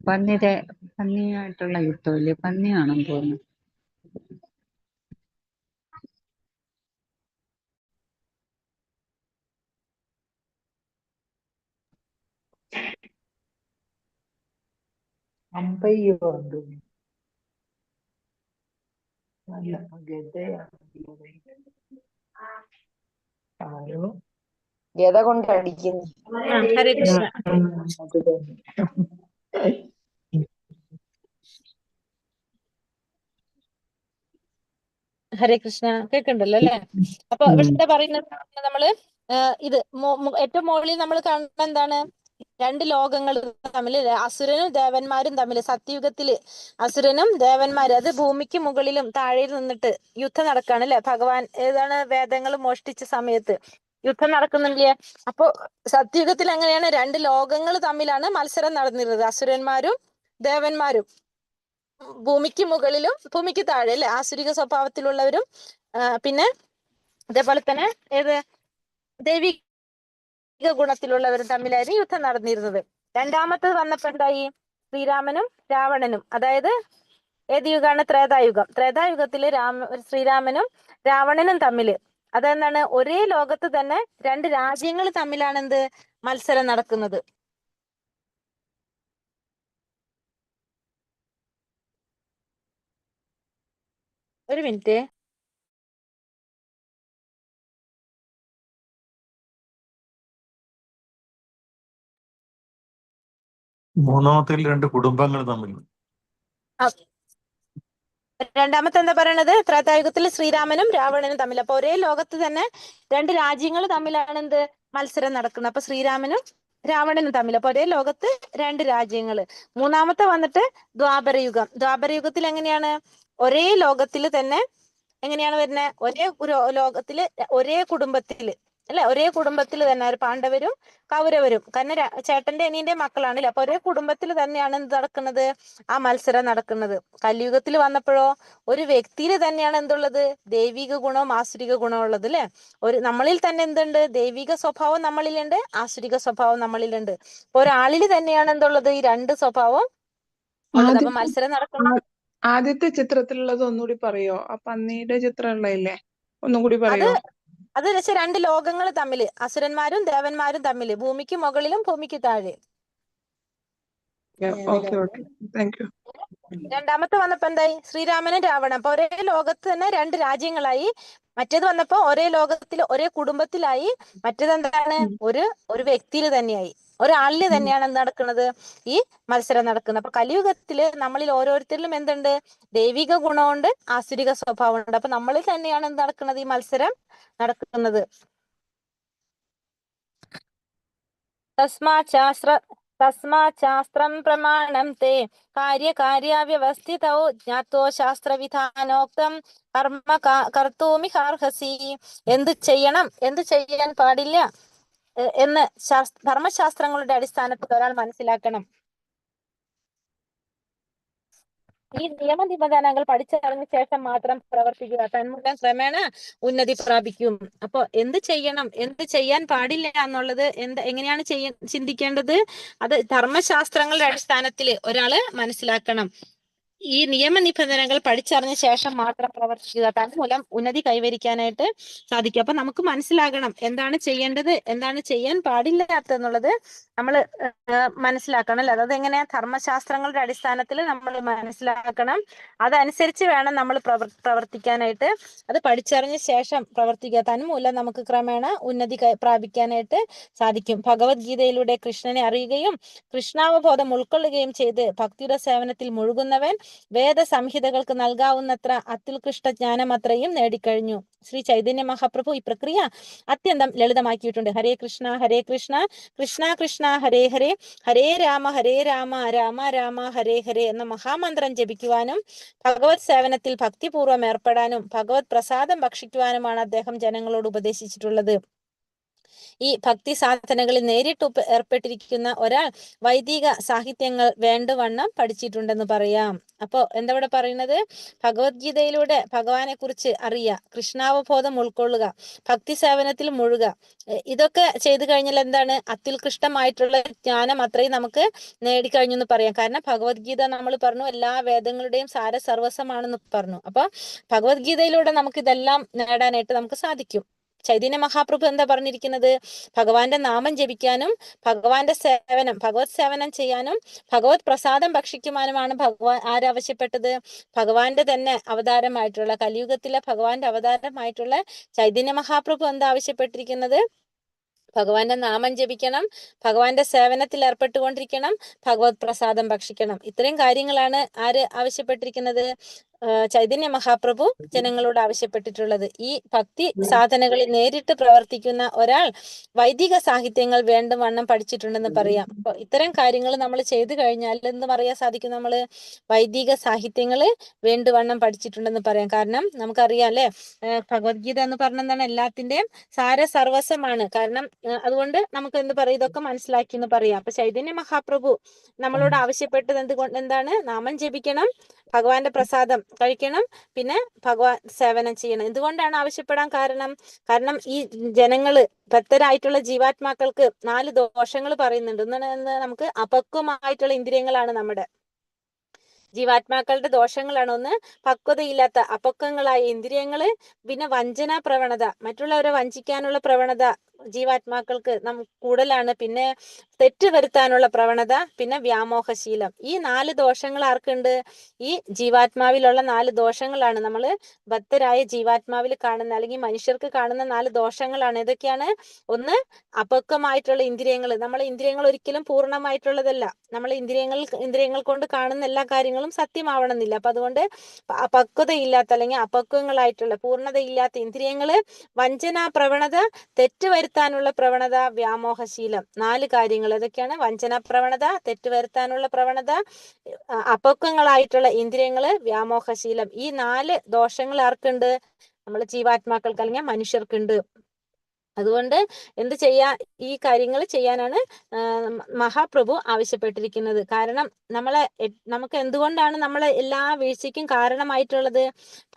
പന്നിയായിട്ടുള്ള യുദ്ധമില്ലേ? പന്നിയാണെന്ന് തോന്നുന്നു. അമ്പയ്യുണ്ട്. നല്ല ഗത കൊണ്ട് അടിക്കുന്നു. ഹരേ കൃഷ്ണ. ഹരേ കൃഷ്ണ. കേൾക്കണ്ടല്ലോ അല്ലെ? അപ്പൊ ഇവിടെ പറയുന്നത് നമ്മള് ഇത് ഏറ്റവും മുകളിൽ നമ്മൾ കാണുന്ന എന്താണ്? 2 ലോകങ്ങൾ തമ്മിൽ, അസുരനും ദേവന്മാരും തമ്മിൽ. സത്യയുഗത്തില് അസുരനും ദേവന്മാരും, അത് ഭൂമിക്ക് മുകളിലും താഴെയിൽ നിന്നിട്ട് യുദ്ധം നടക്കാണ് അല്ലെ? ഭഗവാൻ ഏതാണ് വേദങ്ങൾ മോഷ്ടിച്ച സമയത്ത് യുദ്ധം നടക്കുന്നില്ലേ? അപ്പൊ സത്യയുഗത്തിൽ എങ്ങനെയാണ്? 2 ലോകങ്ങൾ തമ്മിലാണ് മത്സരം നടന്നിരുന്നത്. അസുരന്മാരും ദേവന്മാരും, ഭൂമിക്ക് മുകളിലും ഭൂമിക്ക് താഴെ അല്ലെ? ആസുരിക സ്വഭാവത്തിലുള്ളവരും പിന്നെ അതേപോലെ തന്നെ ഏത് ദൈവിക ഗുണത്തിലുള്ളവരും തമ്മിലായിരുന്നു യുദ്ധം നടന്നിരുന്നത്. രണ്ടാമത്തത് വന്നപ്പോ എന്തായി? ശ്രീരാമനും രാവണനും. അതായത് ഏത് യുഗമാണ്? ത്രേതായുഗം. ത്രേതായുഗത്തില് ശ്രീരാമനും രാവണനും തമ്മില് അതെന്താണ്? ഒരേ ലോകത്ത് തന്നെ 2 രാജ്യങ്ങൾ തമ്മിലാണ് എന്ത് മത്സരം നടക്കുന്നത്. ഒരു മിനിറ്റ്. മൂന്നാമത്തിൽ 2 കുടുംബങ്ങൾ തമ്മിൽ. രണ്ടാമത്തെ എന്താ പറയണത്? ത്രേതായുഗത്തിൽ ശ്രീരാമനും രാവണനും തമ്മിൽ. അപ്പൊ ഒരേ ലോകത്ത് തന്നെ 2 രാജ്യങ്ങൾ തമ്മിലാണ് എന്ത് മത്സരം നടക്കുന്നത്. അപ്പൊ ശ്രീരാമനും രാവണനും തമ്മിൽ. അപ്പൊ ഒരേ ലോകത്ത് 2 രാജ്യങ്ങൾ. മൂന്നാമത്തെ വന്നിട്ട് ദ്വാപരയുഗം. ദ്വാപരയുഗത്തിൽ എങ്ങനെയാണ്? ഒരേ ലോകത്തിൽ തന്നെ എങ്ങനെയാണ് വരുന്നത്? ഒരേ ലോകത്തില് ഒരേ കുടുംബത്തില് അല്ലെ? ഒരേ കുടുംബത്തിൽ തന്നെ പാണ്ഡവരും കൗരവരും, കാരണം ചേട്ടന്റെ അനിയന്റെ മക്കളാണല്ലേ? അപ്പൊ ഒരേ കുടുംബത്തിൽ തന്നെയാണ് എന്ത് നടക്കുന്നത്? ആ മത്സരം നടക്കുന്നത്. കലിയുഗത്തിൽ വന്നപ്പോഴോ ഒരു വ്യക്തിയിൽ തന്നെയാണ് എന്തുള്ളത്? ദൈവിക ഗുണവും ആസുരിക ഗുണവും ഉള്ളത് അല്ലെ? നമ്മളിൽ തന്നെ എന്തുണ്ട്? ദൈവിക സ്വഭാവം നമ്മളിലുണ്ട്, ആസുരിക സ്വഭാവം നമ്മളിലുണ്ട്. അപ്പൊ ഒരാളിൽ തന്നെയാണ് എന്തുള്ളത്? ഈ 2 സ്വഭാവം ഉള്ളത്. അപ്പൊ മത്സരം നടക്കുന്ന ആദ്യത്തെ ചിത്രത്തിലുള്ളത് ഒന്നുകൂടി പറയോ? ആ പന്നിയുടെ ചിത്രമുള്ളതല്ലേ? ഒന്നും കൂടി പറയോ? അത് വെച്ചാൽ 2 ലോകങ്ങൾ തമ്മില്, അസുരന്മാരും ദേവന്മാരും തമ്മില്, ഭൂമിക്ക് മുകളിലും ഭൂമിക്ക് താഴെ. Thank you. രണ്ടാമത്തെ വന്നപ്പോ എന്തായി? ശ്രീരാമനും രാവണൻ. അപ്പൊ ഒരേ ലോകത്ത് തന്നെ 2 രാജ്യങ്ങളായി. മറ്റേത് വന്നപ്പോ ഒരേ ലോകത്തിൽ ഒരേ കുടുംബത്തിലായി. മറ്റേത് എന്താണ്? ഒരു വ്യക്തിയിൽ തന്നെയായി, ഒരാളില് തന്നെയാണ് എന്ത് നടക്കുന്നത്? ഈ മത്സരം നടക്കുന്നത്. അപ്പൊ കലിയുഗത്തില് നമ്മളിൽ ഓരോരുത്തരിലും എന്തുണ്ട്? ദൈവിക ഗുണമുണ്ട്, ആസുരിക സ്വഭാവമുണ്ട്. അപ്പൊ നമ്മളിൽ തന്നെയാണ് എന്ത് നടക്കുന്നത്? ഈ മത്സരം നടക്കുന്നത്. തസ്മാശാസ്ത്രം പ്രമാണം തേ കാര്യകാര്യാവ്യവസ്ഥിതൗ ജ്ഞാത്വോ ശാസ്ത്രവിധാനോക്തം കർമ്മ കർത്തൂമിഹാർഹസി. എന്ത് ചെയ്യണം, എന്ത് ചെയ്യാൻ പാടില്ല എന്ന് ധർമ്മശാസ്ത്രങ്ങളുടെ അടിസ്ഥാനത്തിൽ ഒരാൾ മനസ്സിലാക്കണം. ഈ നിയമനിബന്ധനകൾ പഠിച്ചറിഞ്ഞ ശേഷം മാത്രം പ്രവർത്തിക്കുക. തന്മൂലം ക്രമേണ ഉന്നതി പ്രാപിക്കും. അപ്പൊ എന്ത് ചെയ്യണം, എന്ത് ചെയ്യാൻ പാടില്ല എന്നുള്ളത് എങ്ങനെയാണ് ചിന്തിക്കേണ്ടത്? അത് ധർമ്മശാസ്ത്രങ്ങളുടെ അടിസ്ഥാനത്തിൽ ഒരാള് മനസ്സിലാക്കണം. ഈ നിയമനിബന്ധനകൾ പഠിച്ചറിഞ്ഞ ശേഷം മാത്രം പ്രവർത്തിക്കുക. തന്മൂലം ഉന്നതി കൈവരിക്കാനായിട്ട് സാധിക്കും. അപ്പൊ നമുക്ക് മനസ്സിലാകണം എന്താണ് ചെയ്യേണ്ടത്, എന്താണ് ചെയ്യാൻ പാടില്ലാത്തതെന്നുള്ളത് നമ്മൾ മനസ്സിലാക്കണം അല്ലെ? അതായത് എങ്ങനെയാ? ധർമ്മശാസ്ത്രങ്ങളുടെ അടിസ്ഥാനത്തിൽ നമ്മൾ മനസ്സിലാക്കണം. അതനുസരിച്ച് വേണം നമ്മൾ പ്രവർത്തിക്കാനായിട്ട്. അത് പഠിച്ചറിഞ്ഞ ശേഷം പ്രവർത്തിക്കുക. തന്മൂലം നമുക്ക് ക്രമേണ ഉന്നതി പ്രാപിക്കാനായിട്ട് സാധിക്കും. ഭഗവത്ഗീതയിലൂടെ കൃഷ്ണനെ അറിയുകയും കൃഷ്ണാവബോധം ഉൾക്കൊള്ളുകയും ചെയ്ത് ഭക്തിയുടെ സേവനത്തിൽ മുഴുകുന്നവൻ വേദസംഹിതകൾക്ക് നൽകാവുന്നത്ര അത്യുത്കൃഷ്ട ജ്ഞാനം അത്രയും നേടിക്കഴിഞ്ഞു. ശ്രീ ചൈതന്യ മഹാപ്രഭു ഈ പ്രക്രിയ അത്യന്തം ലളിതമാക്കിയിട്ടുണ്ട്. ഹരേ കൃഷ്ണ ഹരേ കൃഷ്ണ കൃഷ്ണ കൃഷ്ണ ഹരേ ഹരേ ഹരേ രാമ രാമ രാമ ഹരേ ഹരേ എന്ന മഹാമന്ത്രം ജപിക്കുവാനും ഭഗവത് സേവനത്തിൽ ഭക്തിപൂർവ്വം ഏർപ്പെടാനും ഭഗവത് പ്രസാദം ഭക്ഷിക്കുവാനുമാണ് അദ്ദേഹം ജനങ്ങളോട് ഉപദേശിച്ചിട്ടുള്ളത്. ഈ ഭക്തി സാധനകളിൽ നേരിട്ട് ഏർപ്പെട്ടിരിക്കുന്ന ഒരാൾ വൈദിക സാഹിത്യങ്ങൾ വേണ്ടവണ്ണം പഠിച്ചിട്ടുണ്ടെന്ന് പറയാം. അപ്പോ എന്താ ഇവിടെ പറയുന്നത്? ഭഗവത്ഗീതയിലൂടെ ഭഗവാനെ കുറിച്ച് അറിയുക, കൃഷ്ണാവബോധം ഉൾക്കൊള്ളുക, ഭക്തി സേവനത്തിൽ മുഴുക. ഇതൊക്കെ ചെയ്തു കഴിഞ്ഞാൽ എന്താണ്? അത്യുത്കൃഷ്ടമായിട്ടുള്ള ജ്ഞാനം അത്രയും നമുക്ക് നേടിക്കഴിഞ്ഞു എന്ന് പറയാം. കാരണം ഭഗവത്ഗീത നമ്മൾ പറഞ്ഞു എല്ലാ വേദങ്ങളുടെയും സാര സർവസ്വമാണെന്ന് പറഞ്ഞു. അപ്പൊ ഭഗവത്ഗീതയിലൂടെ നമുക്ക് ഇതെല്ലാം നേടാനായിട്ട് നമുക്ക് സാധിക്കും. ചൈതന്യ മഹാപ്രഭു എന്താ പറഞ്ഞിരിക്കുന്നത്? ഭഗവാന്റെ നാമം ജപിക്കാനും ഭഗവാന്റെ സേവനം ഭഗവത് സേവനം ചെയ്യാനും ഭഗവത് പ്രസാദം ഭക്ഷിക്കുവാനുമാണ് ഭഗവാൻ ആരാവശ്യപ്പെട്ടത്? ഭഗവാന്റെ തന്നെ അവതാരമായിട്ടുള്ള കലിയുഗത്തിലെ ഭഗവാന്റെ അവതാരമായിട്ടുള്ള ചൈതന്യ മഹാപ്രഭു എന്താ ആവശ്യപ്പെട്ടിരിക്കുന്നത്? ഭഗവാന്റെ നാമം ജപിക്കണം, ഭഗവാന്റെ സേവനത്തിൽ ഏർപ്പെട്ടുകൊണ്ടിരിക്കണം, ഭഗവത് പ്രസാദം ഭക്ഷിക്കണം. ഇത്രയും കാര്യങ്ങളാണ് ആര് ആവശ്യപ്പെട്ടിരിക്കുന്നത്? ചൈതന്യ മഹാപ്രഭു ജനങ്ങളോട് ആവശ്യപ്പെട്ടിട്ടുള്ളത്. ഈ ഭക്തി സാധനകളിൽ നേരിട്ട് പ്രവർത്തിക്കുന്ന ഒരാൾ വൈദിക സാഹിത്യങ്ങൾ വേണ്ടവണ്ണം പഠിച്ചിട്ടുണ്ടെന്ന് പറയാം. അപ്പൊ ഇത്തരം കാര്യങ്ങൾ നമ്മൾ ചെയ്തു കഴിഞ്ഞാൽ എന്ത് പറയാൻ സാധിക്കും? നമ്മള് വൈദിക സാഹിത്യങ്ങള് വേണ്ടവണ്ണം പഠിച്ചിട്ടുണ്ടെന്ന് പറയാം. കാരണം നമുക്കറിയാം അല്ലെ, ഭഗവത്ഗീത എന്ന് പറഞ്ഞ എന്താണ്? എല്ലാത്തിന്റെയും സാര സർവസ്വമാണ്. കാരണം അതുകൊണ്ട് നമുക്ക് എന്ത് പറയും? ഇതൊക്കെ മനസ്സിലാക്കി എന്ന് പറയാം. അപ്പൊ ചൈതന്യ മഹാപ്രഭു നമ്മളോട് ആവശ്യപ്പെട്ടത് എന്താണ്? നാമം ജപിക്കണം, ഭഗവാന്റെ പ്രസാദം കഴിക്കണം, പിന്നെ ഭഗവാൻ സേവനം ചെയ്യണം. എന്തുകൊണ്ടാണ് ആവശ്യപ്പെടാൻ കാരണം? കാരണം ഈ ജനങ്ങള് ഭക്തരായിട്ടുള്ള ജീവാത്മാക്കൾക്ക് 4 ദോഷങ്ങൾ പറയുന്നുണ്ട്. ഒന്ന് നമുക്ക് അപക്വമായിട്ടുള്ള ഇന്ദ്രിയങ്ങളാണ് നമ്മുടെ ജീവാത്മാക്കളുടെ ദോഷങ്ങളാണ്. ഒന്ന് പക്വതയില്ലാത്ത അപക്വങ്ങളായ ഇന്ദ്രിയങ്ങള്, പിന്നെ വഞ്ചനാ പ്രവണത, മറ്റുള്ളവരെ വഞ്ചിക്കാനുള്ള പ്രവണത ജീവാത്മാക്കൾക്ക് കൂടുതലാണ്. പിന്നെ തെറ്റ് വരുത്താനുള്ള പ്രവണത, പിന്നെ വ്യാമോഹശീലം. ഈ 4 ദോഷങ്ങൾ ആർക്കുണ്ട്? ഈ ജീവാത്മാവിലുള്ള 4 ദോഷങ്ങളാണ് നമ്മൾ ഭക്തരായ ജീവാത്മാവിൽ കാണുന്ന, അല്ലെങ്കിൽ മനുഷ്യർക്ക് കാണുന്ന 4 ദോഷങ്ങളാണ്. ഏതൊക്കെയാണ്? ഒന്ന് അപക്വമായിട്ടുള്ള ഇന്ദ്രിയങ്ങൾ. നമ്മളെ ഇന്ദ്രിയങ്ങൾ ഒരിക്കലും പൂർണ്ണമായിട്ടുള്ളതല്ല. നമ്മൾ ഇന്ദ്രിയങ്ങൾ കൊണ്ട് കാണുന്ന എല്ലാ കാര്യങ്ങളും സത്യമാവണമെന്നില്ല. അപ്പൊ അതുകൊണ്ട് പക്വതയില്ലാത്ത അല്ലെങ്കിൽ അപക്വങ്ങളായിട്ടുള്ള പൂർണ്ണതയില്ലാത്ത ഇന്ദ്രിയങ്ങള്, വഞ്ചനാ പ്രവണത, തെറ്റ് വരുത്താനുള്ള പ്രവണത, വ്യാമോഹശീലം. 4 കാര്യങ്ങൾ ഏതൊക്കെയാണ്? വഞ്ചനാ പ്രവണത, തെറ്റ് വരുത്താനുള്ള പ്രവണത, അപക്വങ്ങളായിട്ടുള്ള ഇന്ദ്രിയങ്ങള്, വ്യാമോഹശീലം. ഈ 4 ദോഷങ്ങൾ ആർക്കുണ്ട്? നമ്മൾ ജീവാത്മാക്കൾക്ക് അല്ലെങ്കിൽ മനുഷ്യർക്കുണ്ട്. അതുകൊണ്ട് എന്ത് ചെയ്യാ? ഈ കാര്യങ്ങൾ ചെയ്യാനാണ് മഹാപ്രഭു ആവശ്യപ്പെട്ടിരിക്കുന്നത്. കാരണം നമുക്ക് എന്തുകൊണ്ടാണ് നമ്മളെ എല്ലാ വീഴ്ചയ്ക്കും കാരണമായിട്ടുള്ളത്?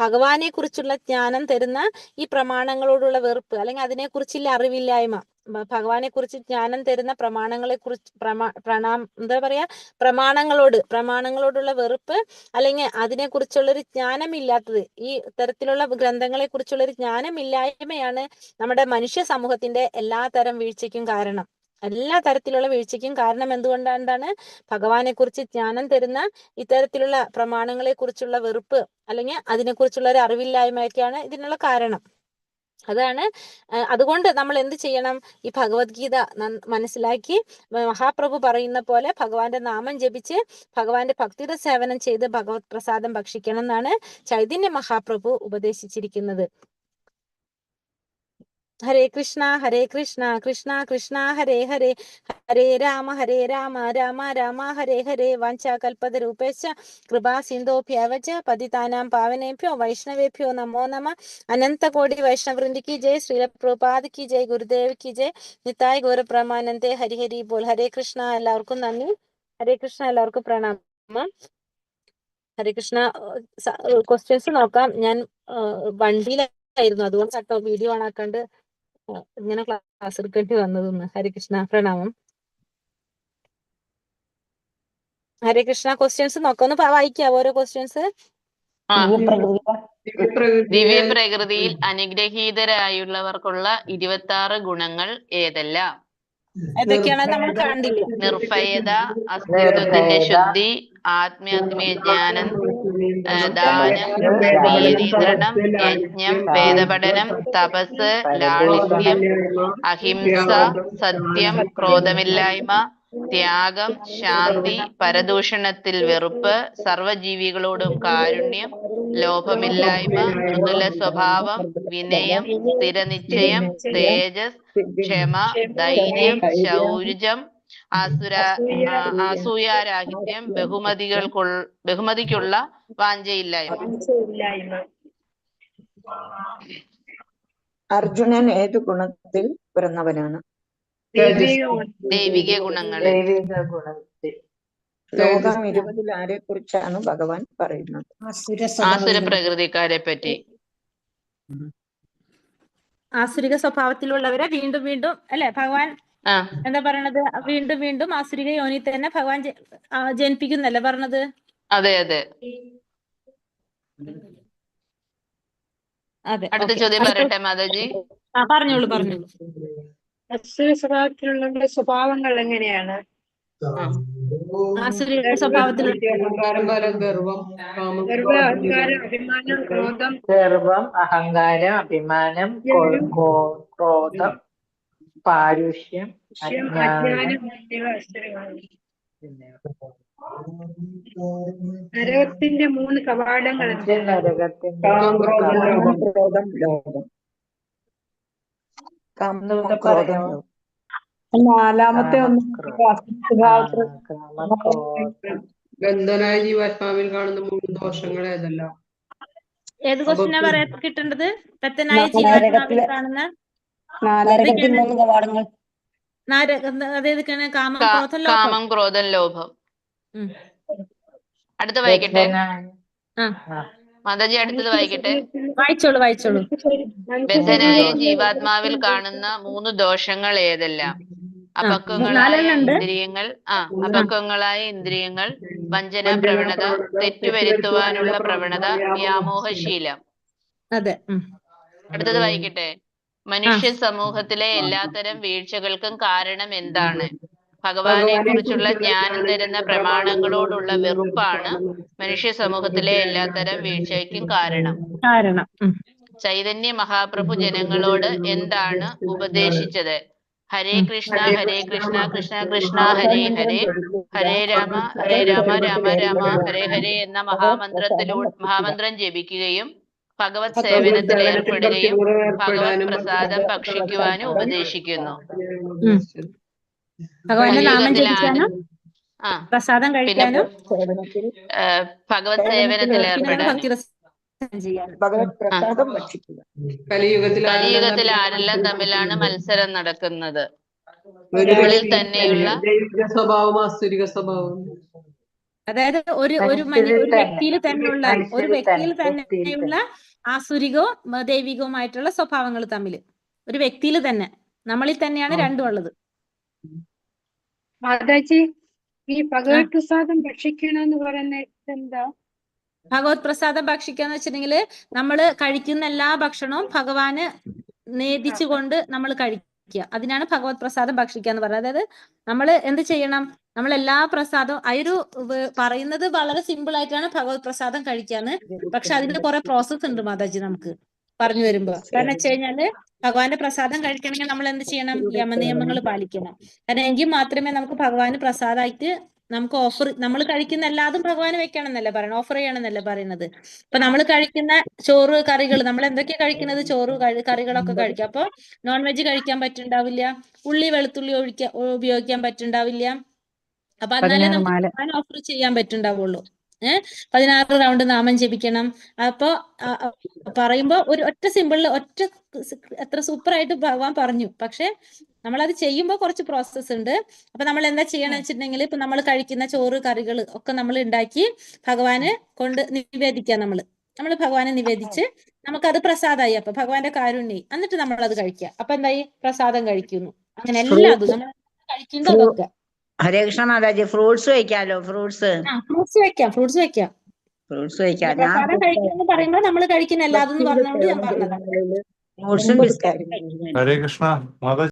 ഭഗവാനെ കുറിച്ചുള്ള ജ്ഞാനം തരുന്ന ഈ പ്രമാണങ്ങളോടുള്ള വെറുപ്പ്, അല്ലെങ്കിൽ അതിനെക്കുറിച്ചുള്ള അറിവില്ലായ്മ. ഭഗവാനെ കുറിച്ച് ജ്ഞാനം തരുന്ന പ്രമാണങ്ങളെ കുറിച്ച് പ്രമാണങ്ങളോടുള്ള വെറുപ്പ്, അല്ലെങ്കിൽ അതിനെക്കുറിച്ചുള്ളൊരു ജ്ഞാനമില്ലാത്തത്, ഈ തരത്തിലുള്ള ഗ്രന്ഥങ്ങളെ കുറിച്ചുള്ളൊരു ജ്ഞാനമില്ലായ്മയാണ് നമ്മുടെ മനുഷ്യ സമൂഹത്തിന്റെ എല്ലാ തരം വീഴ്ചയ്ക്കും കാരണം. എല്ലാ തരത്തിലുള്ള വീഴ്ചയ്ക്കും കാരണം എന്തുകൊണ്ടാണ്? ഭഗവാനെ കുറിച്ച് ജ്ഞാനം തരുന്ന ഇത്തരത്തിലുള്ള പ്രമാണങ്ങളെ കുറിച്ചുള്ള വെറുപ്പ്, അല്ലെങ്കിൽ അതിനെക്കുറിച്ചുള്ള ഒരു അറിവില്ലായ്മയൊക്കെയാണ് ഇതിനുള്ള കാരണം. അതുകൊണ്ട് നമ്മൾ എന്ത് ചെയ്യണം? ഈ ഭഗവത്ഗീത മനസ്സിലാക്കി മഹാപ്രഭു പറയുന്ന പോലെ ഭഗവാന്റെ നാമം ജപിച്ച് ഭഗവാന്റെ ഭക്തിയുടെ സേവനം ചെയ്ത് ഭഗവത് പ്രസാദം ഭക്ഷിക്കണം എന്നാണ് ചൈതന്യ മഹാപ്രഭു ഉപദേശിച്ചിരിക്കുന്നത്. ഹരേ കൃഷ്ണ കൃഷ്ണ കൃഷ്ണ ഹരേ ഹരേ ഹരേ രാമ രാമ രാമ ഹരേ ഹരേ വാഞ്ചാകൽപതരൂപേശ്ച കൃപാ സിന്ധോഭ്യവച പതിതാനാം പാവനേഭ്യോ വൈഷ്ണവേഭ്യോ നമോ നമ. അനന്തകോടി വൈഷ്ണവൃന്ദി കി ജയ്. ശ്രീല പ്രഭുപാദ് കി ജയ്. ഗുരുദേവ് കി ജയ്. നിതായ് ഗൗരപ്രമാനന്ദേ. ഹരി ഹരി ബോൽ. ഹരേ കൃഷ്ണ. എല്ലാവർക്കും നന്ദി. ഹരേ കൃഷ്ണ. എല്ലാവർക്കും പ്രണാമം. ഹരേ കൃഷ്ണ. ക്വസ്റ്റ്യൻസ് നോക്കാം. ഞാൻ വണ്ടിയിലായിരുന്നു, അതുകൊണ്ട് കേട്ടോ വീഡിയോ ഓണാക്കാണ്ട് ഇങ്ങനെ ക്ലാസ് എടുക്കേണ്ടി വന്നതൊന്ന്. ഹരേ കൃഷ്ണ. പ്രണാമം. ഹരേ കൃഷ്ണ. ക്വസ്റ്റ്യൻസ് നോക്കാം. ഒന്ന് വായിക്കാം ഓരോ ക്വസ്റ്റ്യൻസ്. ദിവ്യപ്രകൃതിയിൽ അനുഗ്രഹീതരായുള്ളവർക്കുള്ള 26 ഗുണങ്ങൾ ഏതെല്ലാം? ഏതൊക്കെയാണ് നമ്മൾ കണ്ടില്ല? നിർഭയത, അസ്തിത്വത്തിന്റെ ശുദ്ധി, ആത്മീയ ജ്ഞാനം, ദാനം, നിയന്ത്രണം, യജ്ഞം, വേദപഠനം, തപസ്, ലാളിത്യം, അഹിംസ, സത്യം, ക്രോധമില്ലായ്മ, ത്യാഗം, ശാന്തി, പരദൂഷണത്തിൽ വെറുപ്പ്, സർവജീവികളോടും കാരുണ്യം, ലോഭമില്ലായ്മ, മൃദുല സ്വഭാവം, വിനയം, സ്ഥിരനിശ്ചയം, തേജസ്, ക്ഷമ, ധൈര്യം, ശൗര്യം, അസൂയാരാഹിത്യം, ബഹുമതിക്കുള്ള വാഞ്ചയില്ലായ്മ. അർജുനൻ ഏതു ഗുണത്തിൽ പിറന്നവനാണ്? ദൈവിക ഗുണങ്ങളിൽ. ദൈവിക ഗുണത്തിൽ. ലോകം 20 ആരെ കുറിച്ചാണ് ഭഗവാൻ പറയുന്നത്? ആസുര പ്രകൃതിക്കാരെ പറ്റി. ആസുരിക സ്വഭാവത്തിലുള്ളവരെ വീണ്ടും വീണ്ടും അല്ലെ ഭഗവാൻ എന്താ പറയണത്? വീണ്ടും വീണ്ടും ആസുരിക യോനി തന്നെ ഭഗവാൻ ജനിപ്പിക്കുന്നല്ലേ പറഞ്ഞത്? അതെ അതെ. അതെ. അടുത്ത ചോദ്യം പറയട്ടെ മാതാജി? പറഞ്ഞോളൂ പറഞ്ഞോളൂ. അസുര സ്വഭാവത്തിലുള്ള സ്വഭാവങ്ങൾ എങ്ങനെയാണ്? ആസുരിക സ്വഭാവത്തിലുള്ള ഗർവം, അഹങ്കാരം, അഭിമാനം, ക്രോധം, പാരുഷ്യം, അജ്ഞാനം. നരകത്തിന്റെ 3 കവാടങ്ങൾ. നരകത്തിന്റെ ക്രോധം, ലോകം. നാലാമത്തെ ബന്ധനായ ജീവാത്മാവിൽ കാണുന്ന 3 ദോഷങ്ങൾ ഏതെല്ലാം? ഏത് ക്വസ്റ്റിനാ പറയാ കിട്ടേണ്ടത്? ബദ്ധനായ ജീവാത്മാവിൽ കാണുന്ന കവാടങ്ങൾ. അതേതൊക്കെയാണ്? കാമം, ക്രോധം, ലോഭം. അടുത്ത വായിക്കട്ടെ മാതാജി, അടുത്തത് വായിക്കട്ടെ. വായിച്ചോളൂ. ബദ്ധനായ ജീവാത്മാവിൽ കാണുന്ന 3 ദോഷങ്ങൾ ഏതെല്ലാം? അപക്വങ്ങളായ ഇന്ദ്രിയങ്ങൾ, വഞ്ചന പ്രവണത, തെറ്റുവരുത്തുവാനുള്ള പ്രവണത, വ്യാമോഹശീലം. അതെ. അടുത്തത് വായിക്കട്ടെ. മനുഷ്യ സമൂഹത്തിലെ എല്ലാത്തരം വീഴ്ചകൾക്കും കാരണം എന്താണ്? ഭഗവാനെ കുറിച്ചുള്ള ജ്ഞാനം തരുന്ന പ്രമാണങ്ങളോടുള്ള വെറുപ്പാണ് മനുഷ്യ സമൂഹത്തിലെ എല്ലാത്തരം വീഴ്ചയ്ക്കും കാരണം. ചൈതന്യ മഹാപ്രഭു ജനങ്ങളോട് എന്താണ് ഉപദേശിച്ചത്? ഹരേ കൃഷ്ണ കൃഷ്ണ കൃഷ്ണ ഹരേ ഹരേ, ഹരേ രാമ രാമ രാമ ഹരേ ഹരേ എന്ന മഹാമന്ത്രം ജപിക്കുകയും ഭഗവത് സേവനത്തിൽ ഏർപ്പെടുകയും ഭഗവത് പ്രസാദം ഭക്ഷിക്കുവാനും ഉപദേശിക്കുന്നു. പ്രസാദം കഴിക്കാനും ഭഗവത് സേവനത്തിൽ ഏർപ്പെടാനും. കലിയുഗത്തിൽ ആരെല്ലാം തമ്മിലാണ് മത്സരം നടക്കുന്നത്? ഉള്ളിൽ തന്നെയുള്ള സ്വഭാവം, ആസുരിക സ്വഭാവം. അതായത് ഒരു വ്യക്തിയിൽ തന്നെയുള്ള ആസുരികവും ദൈവികവുമായിട്ടുള്ള സ്വഭാവങ്ങൾ തമ്മിൽ ഒരു വ്യക്തിയിൽ തന്നെ, നമ്മളിൽ തന്നെയാണ് രണ്ടും ഉള്ളത്. മാതാജി, ഈ ഭഗവത് പ്രസാദം ഭക്ഷിക്കണമെന്ന് പറയുന്നത് എന്താ? ഭഗവത് പ്രസാദം ഭക്ഷിക്കാന്ന് വെച്ചിട്ടുണ്ടെങ്കിൽ നമ്മൾ കഴിക്കുന്ന എല്ലാ ഭക്ഷണവും ഭഗവാന് നേദിച്ചുകൊണ്ട് നമ്മൾ കഴിക്കുക. അതിനാണ് ഭഗവത് പ്രസാദം ഭക്ഷിക്കുക എന്ന് പറയുന്നത്. അതായത് നമ്മൾ എന്ത് ചെയ്യണം? നമ്മൾ എല്ലാ പ്രസാദവും പറയുന്നത് വളരെ സിമ്പിൾ ആയിട്ടാണ് ഭഗവത് പ്രസാദം കഴിക്കാന്ന്. പക്ഷെ അതിന്റെ കുറെ പ്രോസസ് ഉണ്ട് മാതാജി നമുക്ക് പറഞ്ഞു വരുമ്പോ. കാരണം വെച്ച് കഴിഞ്ഞാല് ഭഗവാന്റെ പ്രസാദം കഴിക്കണമെങ്കിൽ നമ്മൾ എന്ത് ചെയ്യണം? യമനിയമങ്ങൾ പാലിക്കണം. കാരണം എങ്കിൽ മാത്രമേ നമുക്ക് ഭഗവാന് പ്രസാദമായിട്ട് നമുക്ക് നമ്മൾ കഴിക്കുന്ന എല്ലാതും ഭഗവാന് വെക്കണം എന്നല്ല പറയണം, ഓഫർ ചെയ്യണം എന്നല്ല പറയുന്നത്. ഇപ്പൊ നമ്മൾ കഴിക്കുന്ന ചോറ് കറികൾ, നമ്മൾ എന്തൊക്കെയാ കഴിക്കുന്നത്? ചോറ് കറികളൊക്കെ കഴിക്കാം. അപ്പൊ നോൺ വെജ് കഴിക്കാൻ പറ്റുണ്ടാവില്ല, ഉള്ളി വെളുത്തുള്ളി ഉപയോഗിക്കാൻ പറ്റുണ്ടാവില്ല. അപ്പൊ എന്നാലേ നമുക്ക് ഭഗവാൻ ഓഫർ ചെയ്യാൻ പറ്റുണ്ടാവുള്ളൂ. 16 റൗണ്ട് നാമം ജപിക്കണം. അപ്പൊ പറയുമ്പോ ഒറ്റ സിമ്പിളിൽ എത്ര സൂപ്പർ ആയിട്ട് ഭഗവാൻ പറഞ്ഞു. പക്ഷെ നമ്മളത് ചെയ്യുമ്പോൾ കുറച്ച് പ്രോസസ്സ് ഉണ്ട്. അപ്പൊ നമ്മൾ എന്താ ചെയ്യണം വെച്ചിട്ടുണ്ടെങ്കിൽ, ഇപ്പൊ നമ്മൾ കഴിക്കുന്ന ചോറ് കറികൾ ഒക്കെ നമ്മൾ ഉണ്ടാക്കി ഭഗവാന് കൊണ്ട് നിവേദിക്കാം. നമ്മൾ ഭഗവാനെ നിവേദിച്ച് നമുക്കത് പ്രസാദമായി. അപ്പൊ ഭഗവാന്റെ കാരുണ്യായി. എന്നിട്ട് നമ്മൾ അത് കഴിക്കുക. അപ്പൊ എന്തായി? പ്രസാദം കഴിക്കുന്നു. അങ്ങനെ എല്ലാതും നമ്മൾ കഴിക്കുന്നതൊക്കെ. ഹരേ കൃഷ്ണ മാതാജി, ഫ്രൂട്ട്സ് വെക്കാലോ? ഫ്രൂട്ട്സ് വെക്കാം. പ്രസാദം കഴിക്കുന്നു പറയുമ്പോ നമ്മൾ കഴിക്കുന്ന എല്ലാതും പറഞ്ഞോണ്ട് ഞാൻ പറഞ്ഞതാണ്. ഫ്രൂട്ട്സും ബിസ്ക്കറ്റും. ഹരേ കൃഷ്ണ മാതാജി.